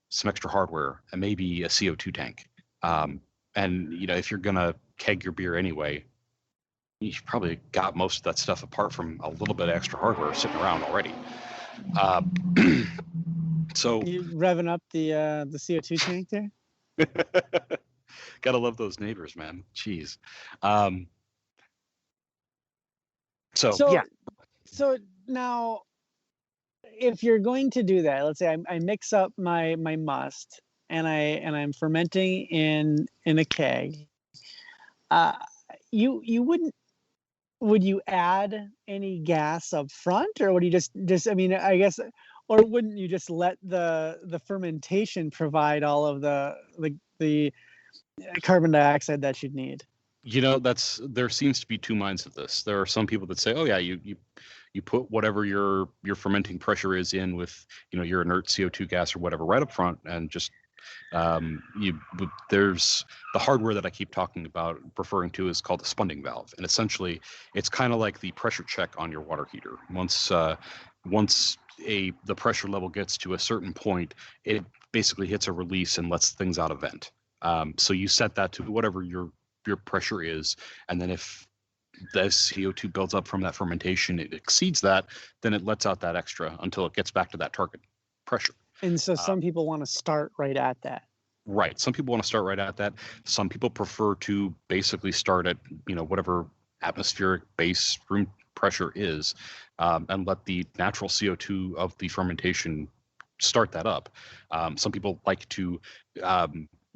some extra hardware and maybe a CO2 tank. And if you're gonna keg your beer anyway, you've probably got most of that stuff apart from a little bit of extra hardware sitting around already. So You revving up the CO2 tank there? gotta love those neighbors, man. Jeez. So yeah. So now, if you're going to do that, let's say I mix up my must and I'm fermenting in a keg. You wouldn't would you add any gas up front, or would you just I mean, I guess, or wouldn't you just let the fermentation provide all of the carbon dioxide that you'd need? There seems to be two minds of this. There are some people that say, oh yeah, you put whatever your fermenting pressure is in with your inert CO2 gas or whatever right up front, and just there's the hardware that I keep talking about, referring to, is called the spunding valve, and essentially it's kind of like the pressure check on your water heater. Once the pressure level gets to a certain point, it basically hits a release and lets things out of vent. So you set that to whatever your pressure is, and then if the CO2 builds up from that fermentation, it exceeds that, then it lets out that extra until it gets back to that target pressure. And so some people want to start right at that. Right. Some people want to start right at that. Some people prefer to basically start at whatever atmospheric base room pressure is, and let the natural CO2 of the fermentation start that up. Some people like to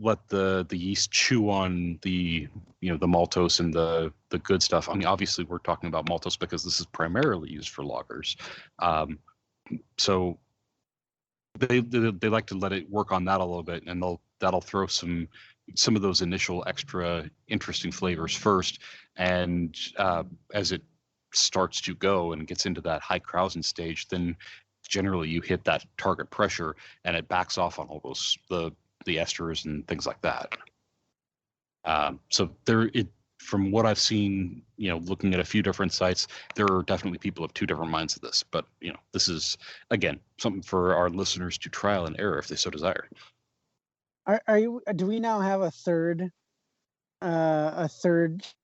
let the yeast chew on the maltose and the good stuff. I mean, obviously we're talking about maltose because this is primarily used for lagers. So they like to let it work on that a little bit, and that'll throw some of those initial extra interesting flavors first, and as it starts to go and gets into that high Krausen stage, then generally you hit that target pressure and it backs off on all those the esters and things like that. So from what I've seen, looking at a few different sites, there are definitely people of two different minds of this. But this is again something for our listeners to trial and error if they so desire. Do we now have a third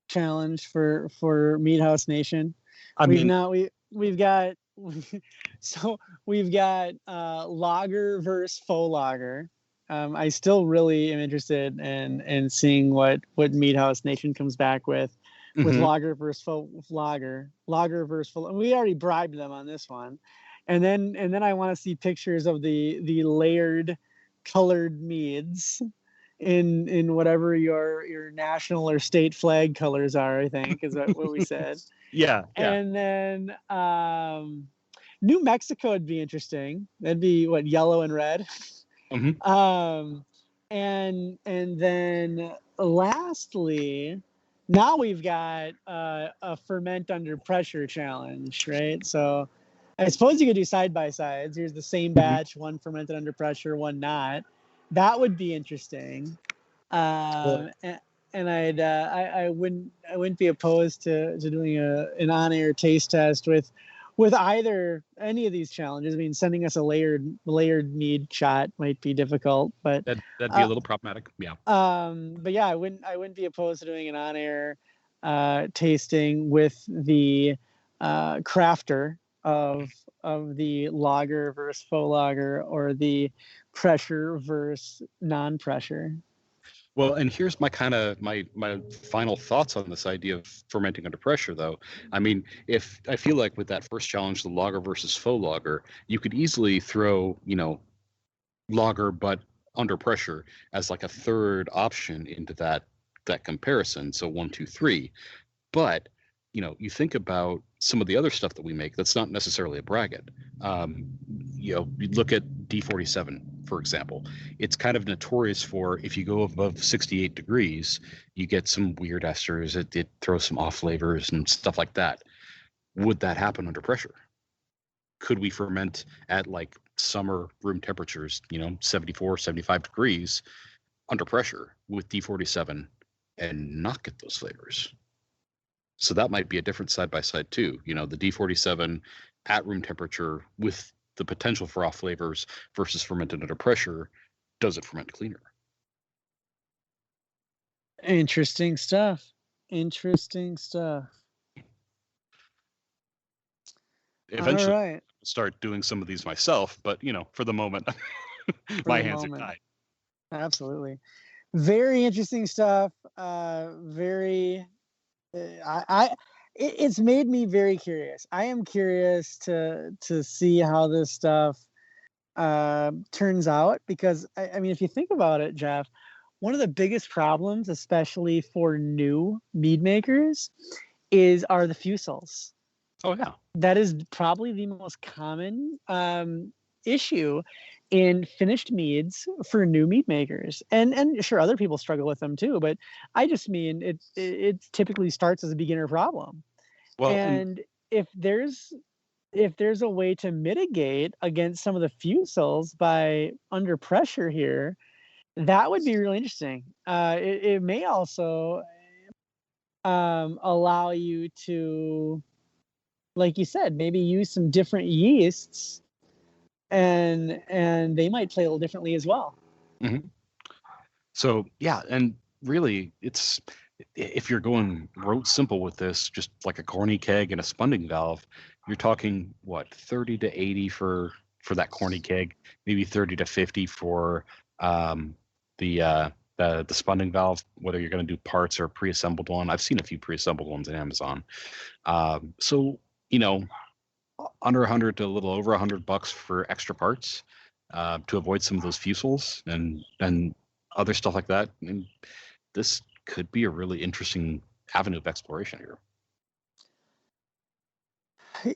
challenge for Mead House Nation? We've got lager versus faux lager. I still really am interested in seeing what Mead House Nation comes back with lager versus faux lager, and we already bribed them on this one, and then I want to see pictures of the layered colored meads in whatever your national or state flag colors are, I think is what we said. Yeah. And then New Mexico would be interesting. That'd be what, yellow and red. Mm-hmm. And then lastly, now we've got a ferment under pressure challenge, right? So I suppose you could do side by sides. Here's the same batch, one fermented under pressure, one not. That would be interesting. And I wouldn't be opposed to doing an on-air taste test with with any of these challenges. I mean, sending us a layered mead shot might be difficult, but That'd be a little problematic. Yeah. but yeah, I wouldn't be opposed to doing an on-air tasting with the crafter of the lager versus faux lager, or the pressure versus non-pressure. Well, and here's my my final thoughts on this idea of fermenting under pressure, though. I mean, if I feel like with that first challenge, the lager versus faux lager, you could easily throw, lager but under pressure as like a third option into that comparison. So 1, 2, 3. But you think about some of the other stuff that we make that's not necessarily a braggot. You look at D47, for example. It's kind of notorious for, if you go above 68 degrees, you get some weird esters. It throws some off flavors and stuff like that. Would that happen under pressure? Could we ferment at like summer room temperatures, 74, 75 degrees under pressure with D47 and not get those flavors? So that might be a different side by side too. The D47 at room temperature with the potential for off flavors versus fermented under pressure. Does it ferment cleaner? Interesting stuff. Eventually, All right. start doing some of these myself, but for the moment, my hands are tied. Absolutely. Very interesting stuff. It's made me very curious. I am curious to see how this stuff turns out, because I mean, if you think about it, Jeff, one of the biggest problems, especially for new mead makers, are the fusels. Oh yeah, that is probably the most common issue in finished meads for new mead makers, and sure, other people struggle with them too, but I just mean it typically starts as a beginner problem. Well, and if there's a way to mitigate against some of the fusels by under pressure here, that would be really interesting. It may also allow you to, like you said, maybe use some different yeasts, and they might play a little differently as well. Mm-hmm. So yeah, and really, it's, if you're going rote simple with this, just like a corny keg and a spunding valve, you're talking what, 30 to 80 for that corny keg, maybe 30 to 50 for the spunding valve, whether you're going to do parts or pre-assembled one. I've seen a few pre-assembled ones on Amazon. So under 100 to a little over $100 for extra parts to avoid some of those fusels and other stuff like that. And this could be a really interesting avenue of exploration here.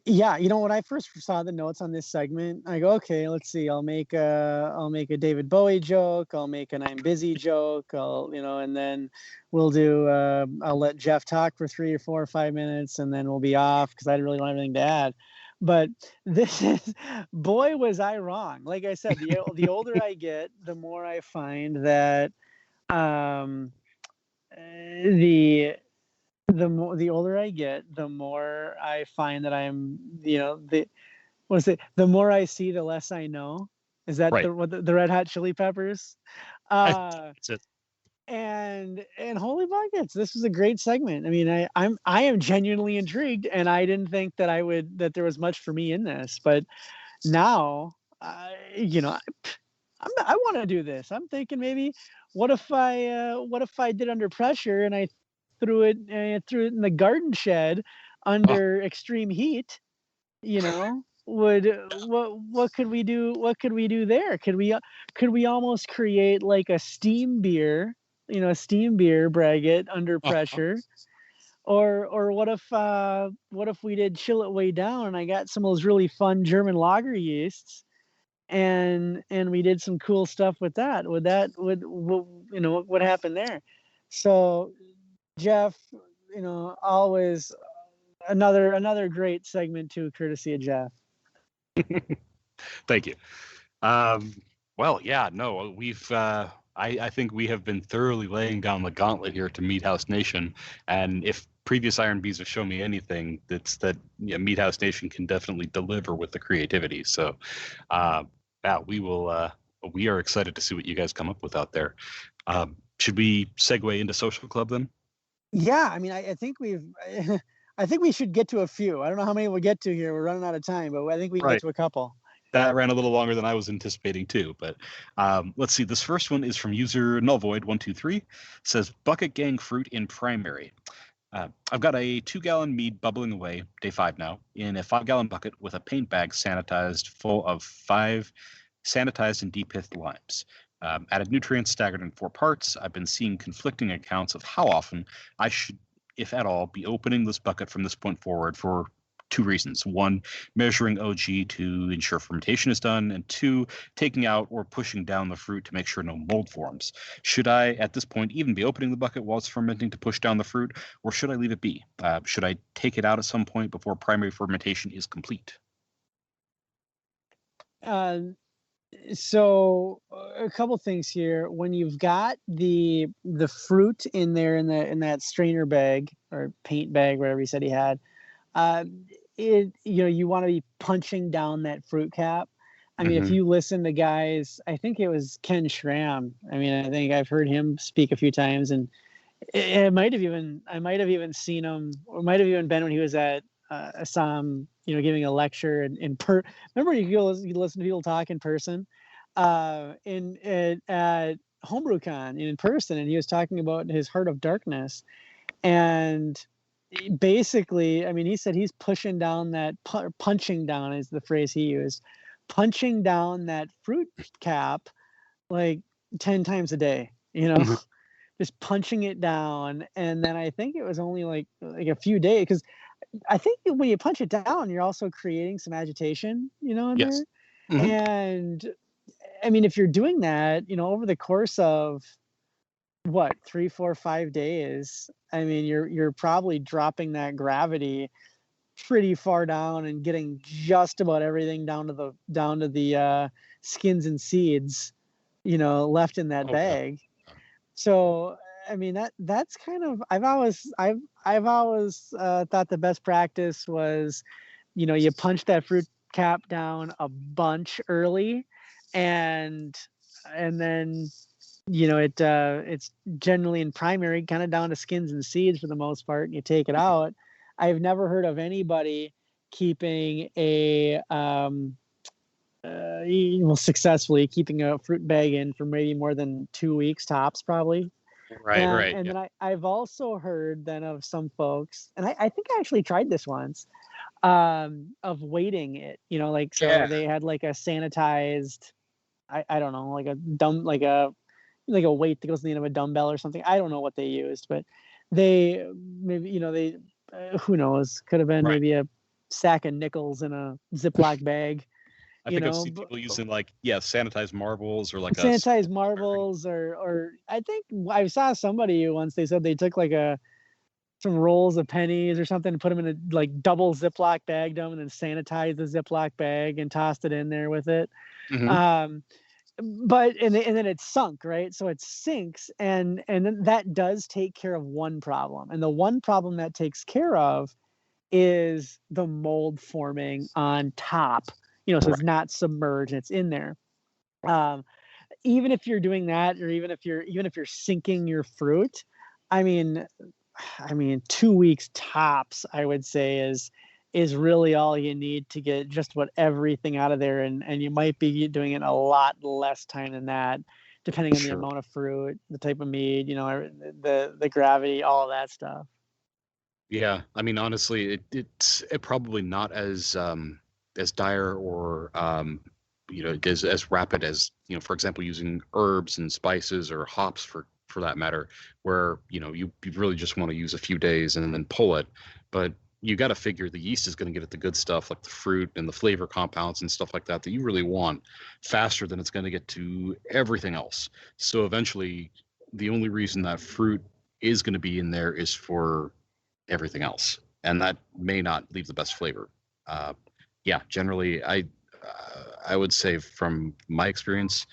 Yeah, when I first saw the notes on this segment, I go, okay, let's see. I'll make a David Bowie joke. I'll make an I'm busy joke. And then we'll do. I'll let Jeff talk for 3 or 4 or 5 minutes, and then we'll be off because I really don't have anything to add. But this is, boy, was I wrong. Like I said, the older I get, the more I find that the older I get, the more I find that I'm, the more I see, the less I know. Is that right? the Red Hot Chili Peppers? That's it. And holy buckets, this was a great segment. I mean, I am genuinely intrigued, and I didn't think that there was much for me in this, but now, I want to do this. I'm thinking maybe, what if I did under pressure and I threw it in the garden shed under extreme heat? What could we do? What could we do there? Could we almost create like a steam beer braggot under pressure? Or what if we did chill it way down and I got some of those really fun German lager yeasts, and we did some cool stuff with that? What happened there? So, Jeff, always another great segment too, courtesy of Jeff. Thank you. Well, yeah, no, we've I think we have been thoroughly laying down the gauntlet here to Mead House Nation, and if previous Iron Bees have shown me anything, that Meat House Nation can definitely deliver with the creativity. So, yeah, we are excited to see what you guys come up with out there. Should we segue into Social Club then? Yeah, I mean, I think I think we should get to a few. I don't know how many we'll get to here. We're running out of time, but I think we can get to a couple. That ran a little longer than I was anticipating too, but let's see. This first one is from user Nullvoid123. Says Bucket Gang fruit in primary. I've got a 2-gallon mead bubbling away, day 5 now, in a 5-gallon bucket with a paint bag sanitized full of 5 sanitized and de-pithed limes. Added nutrients staggered in 4 parts. I've been seeing conflicting accounts of how often I should, if at all, be opening this bucket from this point forward for 2 reasons. 1, measuring OG to ensure fermentation is done, and 2, taking out or pushing down the fruit to make sure no mold forms. Should I, at this point, even be opening the bucket while it's fermenting to push down the fruit, or should I leave it be? Should I take it out at some point before primary fermentation is complete? So a couple things here. When you've got the fruit in there in that strainer bag or paint bag, whatever he said he had, you want to be punching down that fruit cap. I mean, if you listen to guys, I think it was Ken Schramm. I mean, I think I've heard him speak a few times, and I might have even seen him, or might have even been when he was at Assam, giving a lecture remember you listen to people talk in person, at HomebrewCon in person, and he was talking about his Heart of Darkness, and basically, I mean, he said he's pushing down that punching down is the phrase he used, punching down that fruit cap like 10 times a day, just punching it down. And then I think it was only like a few days, because I think when you punch it down, you're also creating some agitation, in Yes. there. And I mean, if you're doing that, over the course of 3, 4, 5 days, I mean, you're probably dropping that gravity pretty far down and getting just about everything down to the skins and seeds, left in that bag. Yeah. So I mean, that's kind of, I've always thought the best practice was, you punch that fruit cap down a bunch early, and then it's generally in primary kind of down to skins and seeds for the most part, and you take it out. I've never heard of anybody keeping successfully keeping a fruit bag in for maybe more than 2 weeks tops, probably. Right. And then I've also heard then of some folks, and I think I actually tried this once, of weighting it, they had like a sanitized, I don't know, like a weight that goes in the end of a dumbbell or something. I don't know what they used, but they maybe, who knows, could have been maybe a sack of nickels in a Ziploc bag. I think I've seen people using sanitized marbles or sanitized marbles, or I think I saw somebody once, they said they took some rolls of pennies or something and put them in a double Ziploc bag them, and then sanitized the Ziploc bag and tossed it in there with it. But and then it's sunk, right? So it sinks, and then that does take care of one problem. And the one problem that takes care of is the mold forming on top. So it's not submerged, it's in there. Even if you're doing that, or even if you're sinking your fruit, I mean 2 weeks tops, I would say, is really all you need to get just about everything out of there, and you might be doing it in a lot less time than that, depending on the amount of fruit, the type of mead, the gravity, all of that stuff. Yeah, I mean, honestly, it's probably not as dire or as rapid as, for example, using herbs and spices or hops for that matter, where you really just want to use a few days and then pull it. But you got to figure the yeast is going to get at the good stuff, like the fruit and the flavor compounds and stuff like that you really want, faster than it's going to get to everything else. So eventually, the only reason that fruit is going to be in there is for everything else, and that may not leave the best flavor. Generally, I would say from my experience,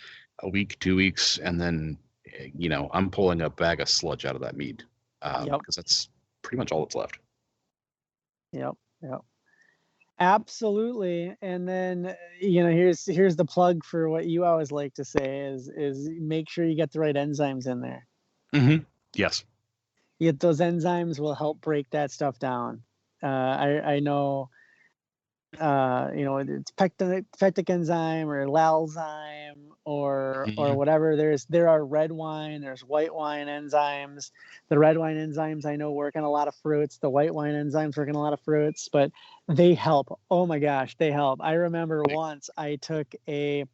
a week, 2 weeks, and then I'm pulling a bag of sludge out of that mead, because pretty much all that's left. Yep. Absolutely. And then here's the plug for what you always like to say is make sure you get the right enzymes in there. Yes. Yet those enzymes will help break that stuff down. I know it's pectic enzyme or lalzyme or whatever. There are red wine, there's white wine enzymes. The red wine enzymes I know work on a lot of fruits. The white wine enzymes work on a lot of fruits, but they help. Oh my gosh, they help. I remember once I took a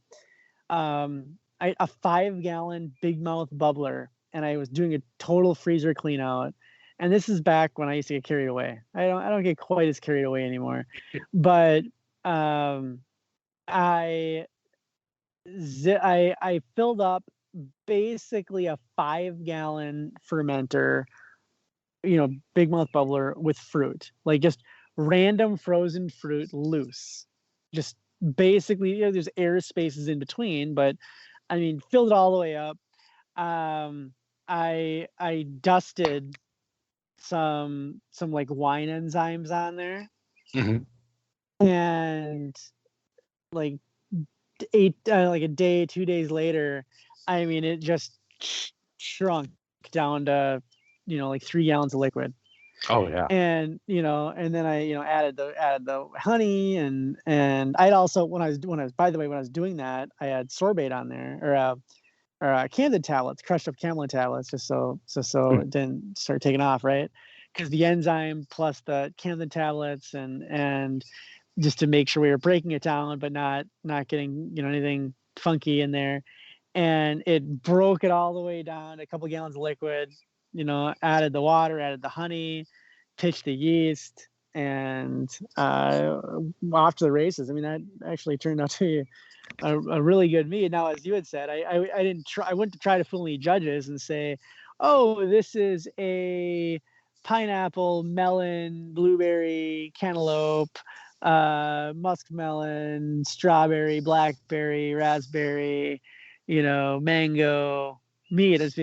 5-gallon Big Mouth bubbler and I was doing a total freezer clean out. And this is back when I used to get carried away. I don't get quite as carried away anymore, but I filled up basically a 5-gallon fermenter, Big Mouth bubbler with fruit, like just random frozen fruit loose, just basically there's air spaces in between, but I mean filled it all the way up. I dusted some like wine enzymes on there, and like a day, 2 days later, I mean it just shrunk down to like 3 gallons of liquid. Oh yeah. And and then I added the honey, and I'd also when I was doing that, I had sorbate on there, or Candid tablets, crushed up Camelin tablets, just so it didn't start taking off, right? Because the enzyme plus the Candid tablets, and just to make sure we were breaking it down, but not getting anything funky in there, and it broke it all the way down to a couple gallons of liquid. Added the water, added the honey, pitched the yeast, and off to the races. I mean, that actually turned out to be a really good mead. Now, as you had said, I didn't try. I went to try to fool any judges and say, "Oh, this is a pineapple, melon, blueberry, cantaloupe, muskmelon, strawberry, blackberry, raspberry, mango mead." It's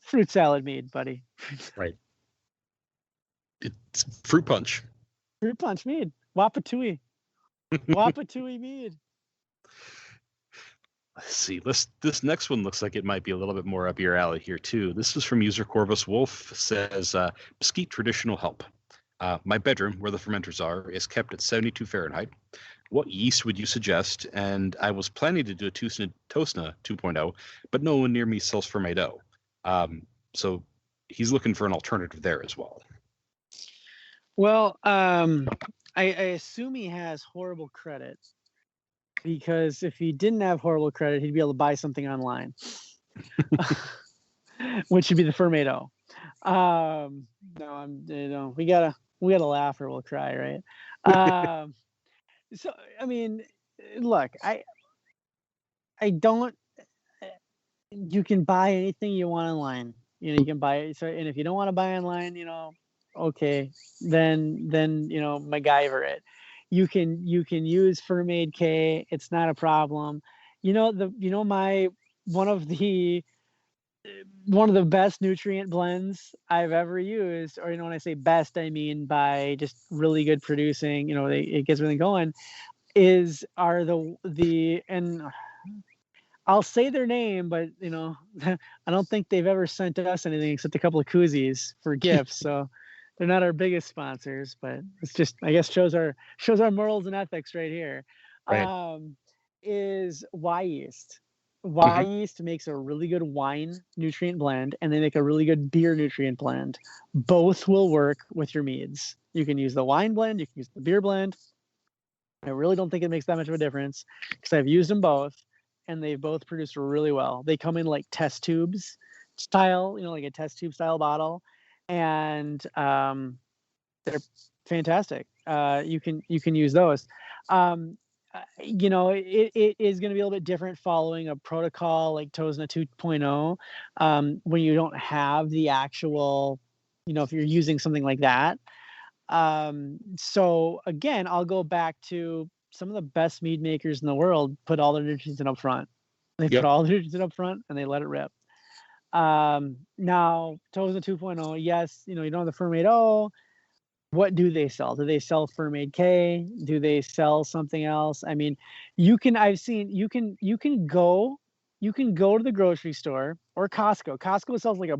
fruit salad mead, buddy. Right. It's fruit punch. Fruit punch mead. Wapatui. Wapatui mead. Let's see. This next one looks like it might be a little bit more up your alley here too. This is from user Corvus Wolf. Says Mesquite traditional help. My bedroom, where the fermenters are, is kept at 72 Fahrenheit. What yeast would you suggest? And I was planning to do a Tosna 2.0, but no one near me sells Fermento. So he's looking for an alternative there as well. Well, I assume he has horrible credit, because if he didn't have horrible credit, he'd be able to buy something online, which would be the Fermento. No, we gotta laugh or we'll cry, right? So I mean, look, I don't. You can buy anything you want online. You can buy it. So, and if you don't want to buy online, okay, then MacGyver it. You can use Fermaid K. It's not a problem. One of the best nutrient blends I've ever used, or when I say best, I mean by just really good producing. It gets everything going. And I'll say their name, but I don't think they've ever sent us anything except a couple of koozies for gifts. So they're not our biggest sponsors, but it's just, I guess, shows our morals and ethics right here. Right. Is Wyeast. Wyeast makes a really good wine nutrient blend, and they make a really good beer nutrient blend. Both will work with your meads. You can use the wine blend, you can use the beer blend. I really don't think it makes that much of a difference, because I've used them both, and they both produce really well. They come in like test tubes style, like a test tube style bottle, and they're fantastic. You can use those. It is going to be a little bit different following a protocol like Tosna 2.0, when you don't have the actual, if you're using something like that. So again, I'll go back to some of the best mead makers in the world put all their nutrients in up front. They put all their nutrients in up front and they let it rip. Now Toza 2.0, yes, you don't have the Fermaid O. What do they sell? Do they sell Fermaid K? Do they sell something else? I mean, you can go to the grocery store or Costco. Costco sells like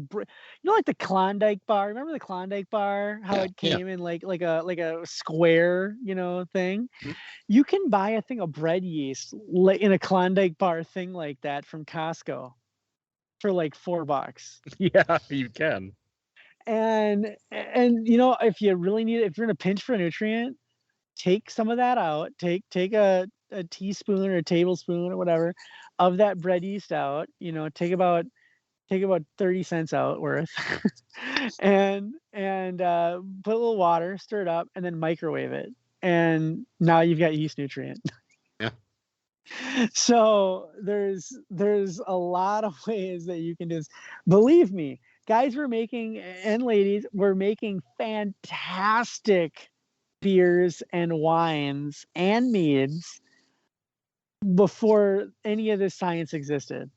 like the Klondike bar. Remember the Klondike bar? How it Yeah. came in like a square, thing. Mhm. You can buy a thing of bread yeast in a Klondike bar thing like that from Costco for like $4. Yeah, you can. And if you really need it, if you're in a pinch for a nutrient, take some of that out. Take a teaspoon or a tablespoon or whatever of that bread yeast out. Take about 30 cents out worth, and put a little water, stir it up, and then microwave it. And now you've got yeast nutrient. Yeah. So there's a lot of ways that you can do this. Believe me, guys and ladies were making fantastic beers and wines and meads before any of this science existed.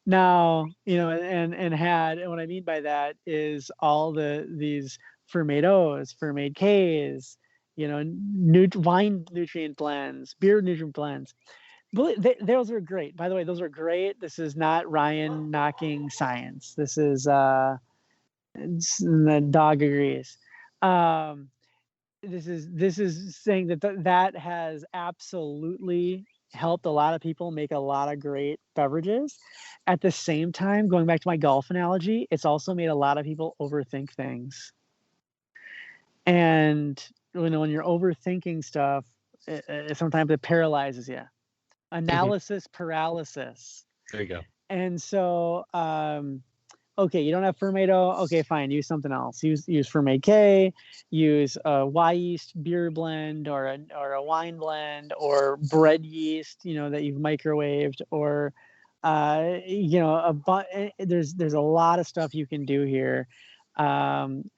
Now, and what I mean by that is all these Fermaid O's, Fermaid K's, wine nutrient blends, beer nutrient blends. Those are great. By the way, those are great. This is not Ryan knocking science. This is the dog agrees. This is saying that has absolutely helped a lot of people make a lot of great beverages. At the same time, going back to my golf analogy, it's also made a lot of people overthink things. And when you're overthinking stuff, sometimes it paralyzes you. Analysis paralysis. There you go. And so, okay, you don't have Fermaid O. Okay, fine. Use something else. Use Fermaid K. Use a Y yeast beer blend or a wine blend or bread yeast, that you've microwaved or, there's a lot of stuff you can do here, and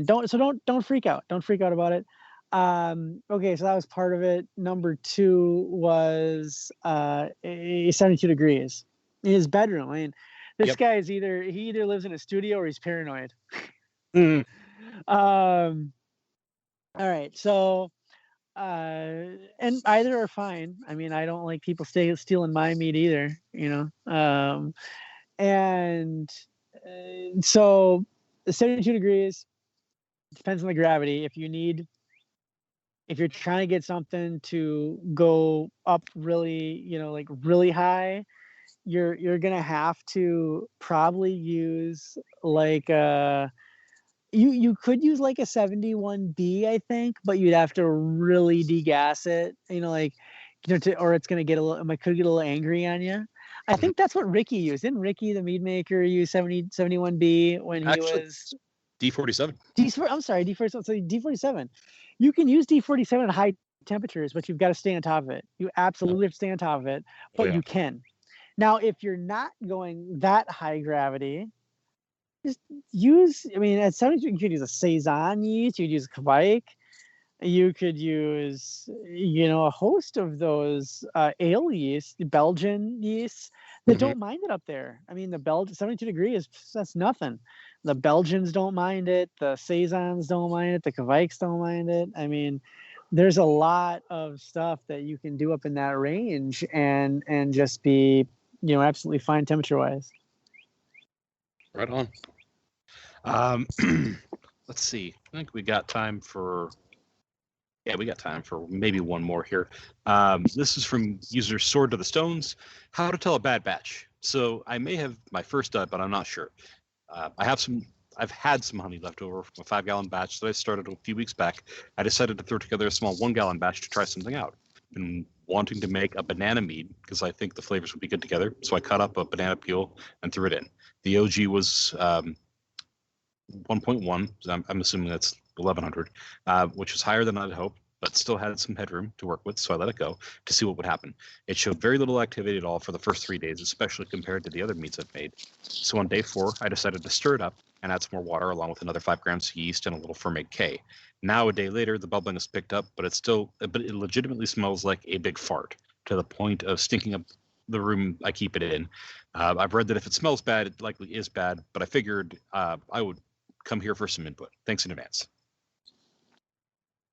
don't freak out. Don't freak out about it. Okay, so that was part of it. Number 2 was 72 degrees in his bedroom. I mean, this guy is either lives in a studio or he's paranoid. Mm. All right, so and either are fine. I mean, I don't like people stealing my meat either, and so 72 degrees depends on the gravity. If you're trying to get something to go up really, like really high, you're gonna have to probably use like you could use like a 71B, I think, but you'd have to really degas it, or it's gonna could get a little angry on you. I think that's what Ricky used. Didn't Ricky, the mead maker, use 71B when he was D47? I'm sorry, D47. So D47. You can use D47 at high temperatures, but you've got to stay on top of it. You absolutely have to stay on top of it, but you can. Now, if you're not going that high gravity, just use, at 72, you could use a Saison yeast, you could use a Kveik, you could use, a host of those ale yeast, Belgian yeasts that don't mind it up there. I mean, the 72 degrees, that's nothing. The Belgians don't mind it. The Saisons don't mind it. The Kveiks don't mind it. I mean, there's a lot of stuff that you can do up in that range and just be, absolutely fine temperature-wise. Right on. Let's see. I think we got time for maybe one more here. This is from user Sword to the Stones. How to tell a bad batch. So I may have my first but I'm not sure. I've had some honey left over from a 5-gallon batch that I started a few weeks back. I decided to throw together a small 1-gallon batch to try something out. Been wanting to make a banana mead because I think the flavors would be good together. So I cut up a banana peel and threw it in. The OG was 1.1. I'm assuming that's 1100, which was higher than I'd hoped, but still had some headroom to work with, so I let it go to see what would happen. It showed very little activity at all for the first 3 days, especially compared to the other meats I've made. So on day 4, I decided to stir it up and add some more water along with another 5 grams of yeast and a little Fermaid K. Now, a day later, the bubbling has picked up, but it legitimately smells like a big fart to the point of stinking up the room I keep it in. I've read that if it smells bad, it likely is bad, but I figured I would come here for some input. Thanks in advance.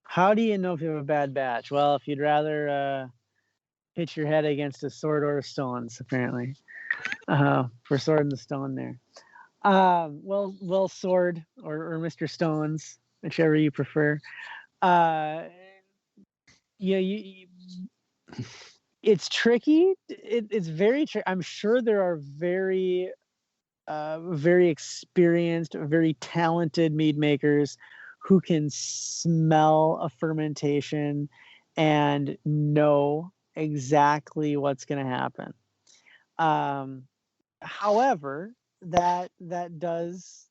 How do you know if you have a bad batch? Well, if you'd rather hit your head against a sword or a stones, apparently, for sword and the stone there. Well, sword or Mr. Stones, whichever you prefer. It's tricky. It's very tricky. I'm sure there are very experienced, very talented mead makers who can smell a fermentation and know exactly what's going to happen. However, that does,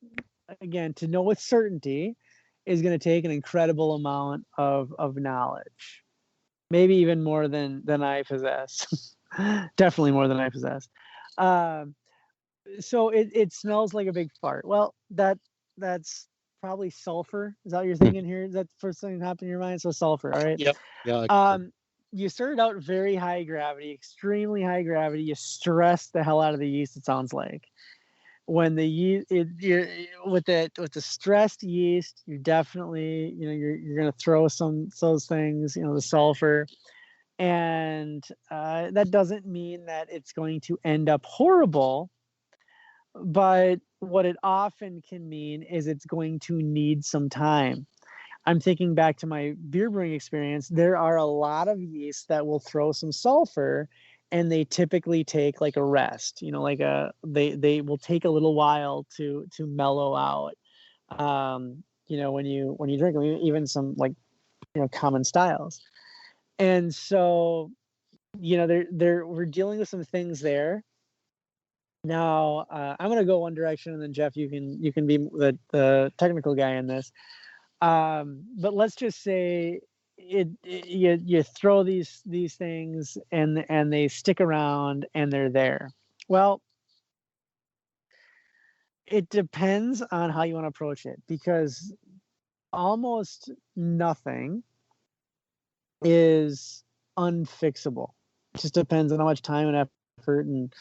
again, to know with certainty is going to take an incredible amount of knowledge, maybe even more than I possess. Definitely more than I possess. So it smells like a big fart. Well, that's probably sulfur. Is that what you're thinking here? Is that the first thing that happened in your mind? So sulfur, all right? Yep. Yeah. You started out very high gravity, extremely high gravity. You stressed the hell out of the yeast, it sounds like. When the yeast, with the stressed yeast, you're definitely, you're going to throw those things, the sulfur, and that doesn't mean that it's going to end up horrible. But what it often can mean is it's going to need some time. I'm thinking back to my beer brewing experience. There are a lot of yeasts that will throw some sulfur, and they typically take like a rest. They will take a little while to mellow out. When you drink them, even some common styles. And so, we're dealing with some things there. Now, I'm going to go one direction, and then Jeff, you can be the technical guy in this. But let's just say you throw these things and they stick around and they're there. Well, it depends on how you want to approach it, because almost nothing is unfixable. It just depends on how much time and effort and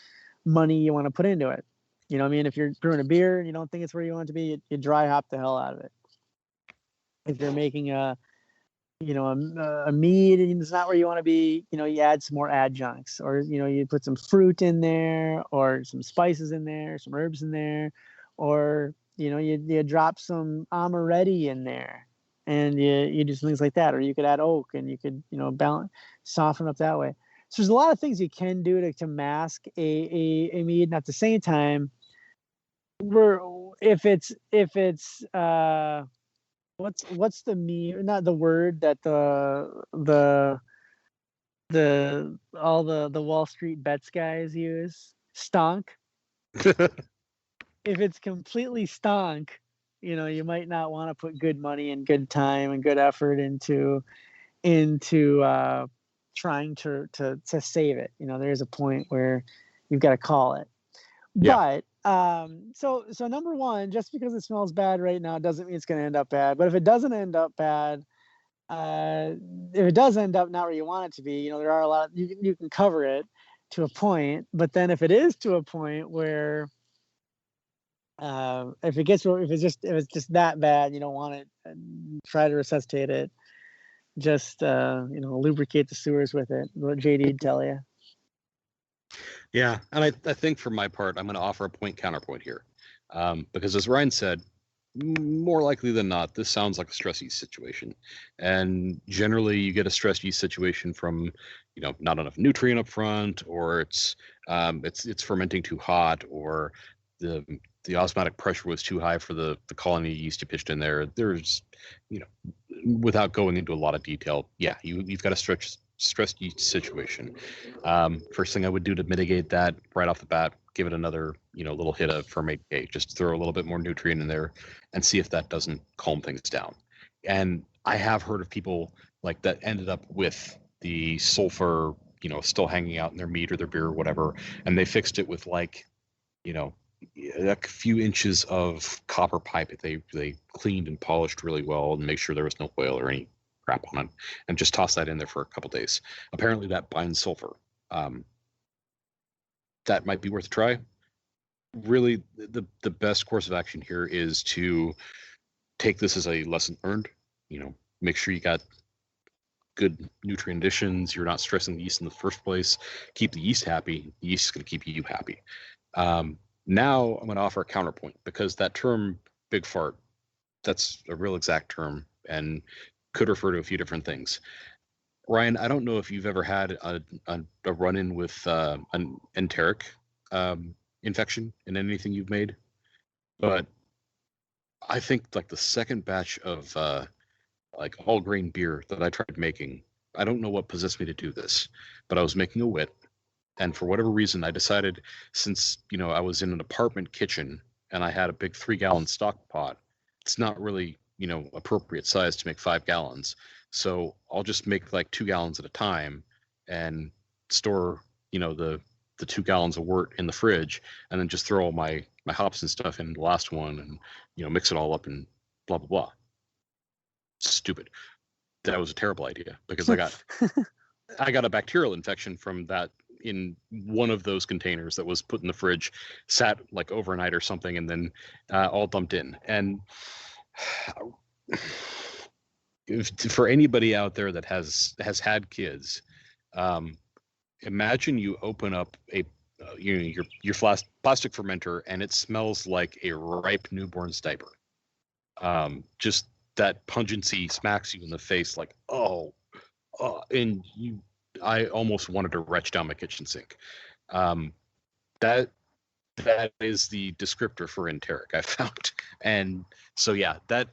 money you want to put into it. You know what I mean? If you're brewing a beer and you don't think it's where you want it to be, you dry hop the hell out of it. If you're making a mead and it's not where you want to be, you add some more adjuncts, or you put some fruit in there, or some spices in there, some herbs in there, or you drop some amaretti in there, and you do some things like that. Or you could add oak, and you could balance, soften up that way. So there's a lot of things you can do to mask a mead, and at the same time, if it's what's the mead, not the word that all the Wall Street bets guys use, stonk. If it's completely stonk, you might not want to put good money and good time and good effort into trying to save it. There's a point where you've got to call it. Yeah. But so number one, just because it smells bad right now doesn't mean it's going to end up bad. But if it doesn't end up bad, if it does end up not where you want it to be, there are a lot you can cover it to a point. But then if it is to a point where if it's just that bad, you don't want it, try to resuscitate it. Just lubricate the sewers with it. What JD'd tell you. Yeah, and I think for my part, I'm going to offer a point counterpoint here, because as Ryan said, more likely than not, this sounds like a stress yeast situation, and generally you get a stress yeast situation from not enough nutrient up front, or it's fermenting too hot, or the osmotic pressure was too high for the colony of yeast you pitched in there. There's without going into a lot of detail, you've got a stress yeast situation. First thing I would do to mitigate that right off the bat, give it another little hit of fermentate. Just throw a little bit more nutrient in there and see if that doesn't calm things down. And I have heard of people like that ended up with the sulfur still hanging out in their meat or their beer or whatever, and they fixed it with a few inches of copper pipe that they cleaned and polished really well and make sure there was no oil or any crap on it, and just toss that in there for a couple days. Apparently that binds sulfur. that might be worth a try. Really, the best course of action here is to take this as a lesson learned. Make sure you got good nutrient additions. You're not stressing the yeast in the first place. Keep the yeast happy. The yeast is going to keep you happy. Now I'm going to offer a counterpoint, because that term big fart, that's a real exact term and could refer to a few different things. Ryan, I don't know if you've ever had a run-in with an enteric infection in anything you've made, but I think like the second batch of like all grain beer that I tried making, I don't know what possessed me to do this, but I was making a wit, and for whatever reason I decided, since I was in an apartment kitchen and I had a big 3-gallon stock pot, it's not really appropriate size to make 5 gallons, so I'll just make like 2 gallons at a time and store the 2 gallons of wort in the fridge, and then just throw all my hops and stuff in the last one, and mix it all up and blah blah blah. Stupid. That was a terrible idea, because I got a bacterial infection from that in one of those containers that was put in the fridge, sat like overnight or something, and then all dumped in. And for anybody out there that has had kids, imagine you open up your plastic fermenter and it smells like a ripe newborn's diaper. Just that pungency smacks you in the face, like and I almost wanted to retch down my kitchen sink. That is the descriptor for enteric, I found. And so yeah, that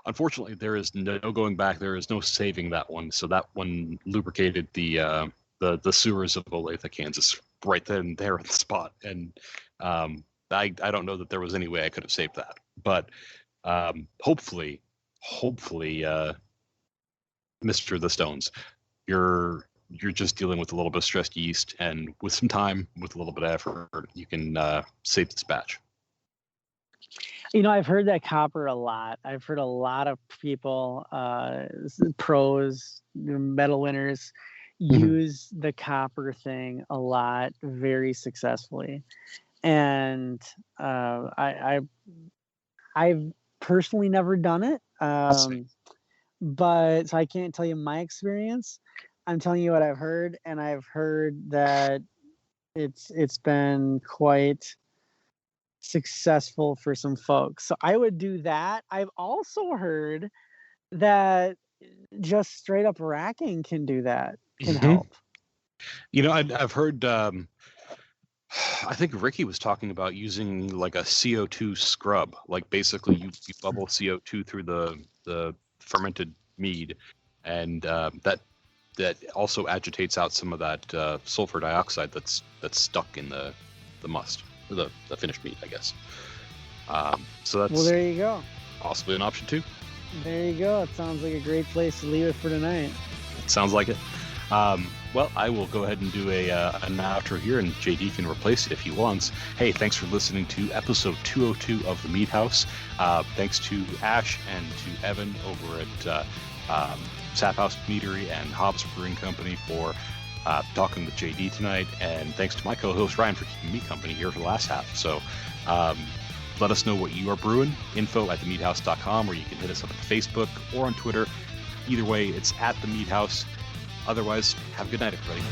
unfortunately there is no going back. There is no saving that one. So that one lubricated the sewers of Olathe, Kansas, right then there on the spot. And I don't know that there was any way I could have saved that. But hopefully, Mr. The Stones, you're just dealing with a little bit of stressed yeast, and with some time, with a little bit of effort, you can save this batch. I've heard that copper a lot. I've heard a lot of people, pros, medal winners, use the copper thing a lot, very successfully. And I've personally never done it, but so I can't tell you my experience. I'm telling you what I've heard, and I've heard that it's been quite successful for some folks. So I would do that. I've also heard that just straight up racking can do that, can help. I've heard, I think Ricky was talking about using like a CO2 scrub, like basically you bubble CO2 through the fermented mead, and that also agitates out some of that sulfur dioxide that's stuck in the must, or the finished meat, I guess. So that's, well, there you go. Possibly an option too. There you go. It sounds like a great place to leave it for tonight. It sounds like it. Well, I will go ahead and do an outro here, and JD can replace it if he wants. Hey, thanks for listening to episode 202 of The Mead House. Thanks to Ash and to Evan over at Sap House Meadery and Hobbs Brewing Company for talking with JD tonight, and thanks to my co-host Ryan for keeping me company here for the last half. So let us know what you are brewing. info@themeadhouse.com, or you can hit us up at Facebook or on Twitter. Either way, it's at The Mead House. Otherwise, have a good night, everybody.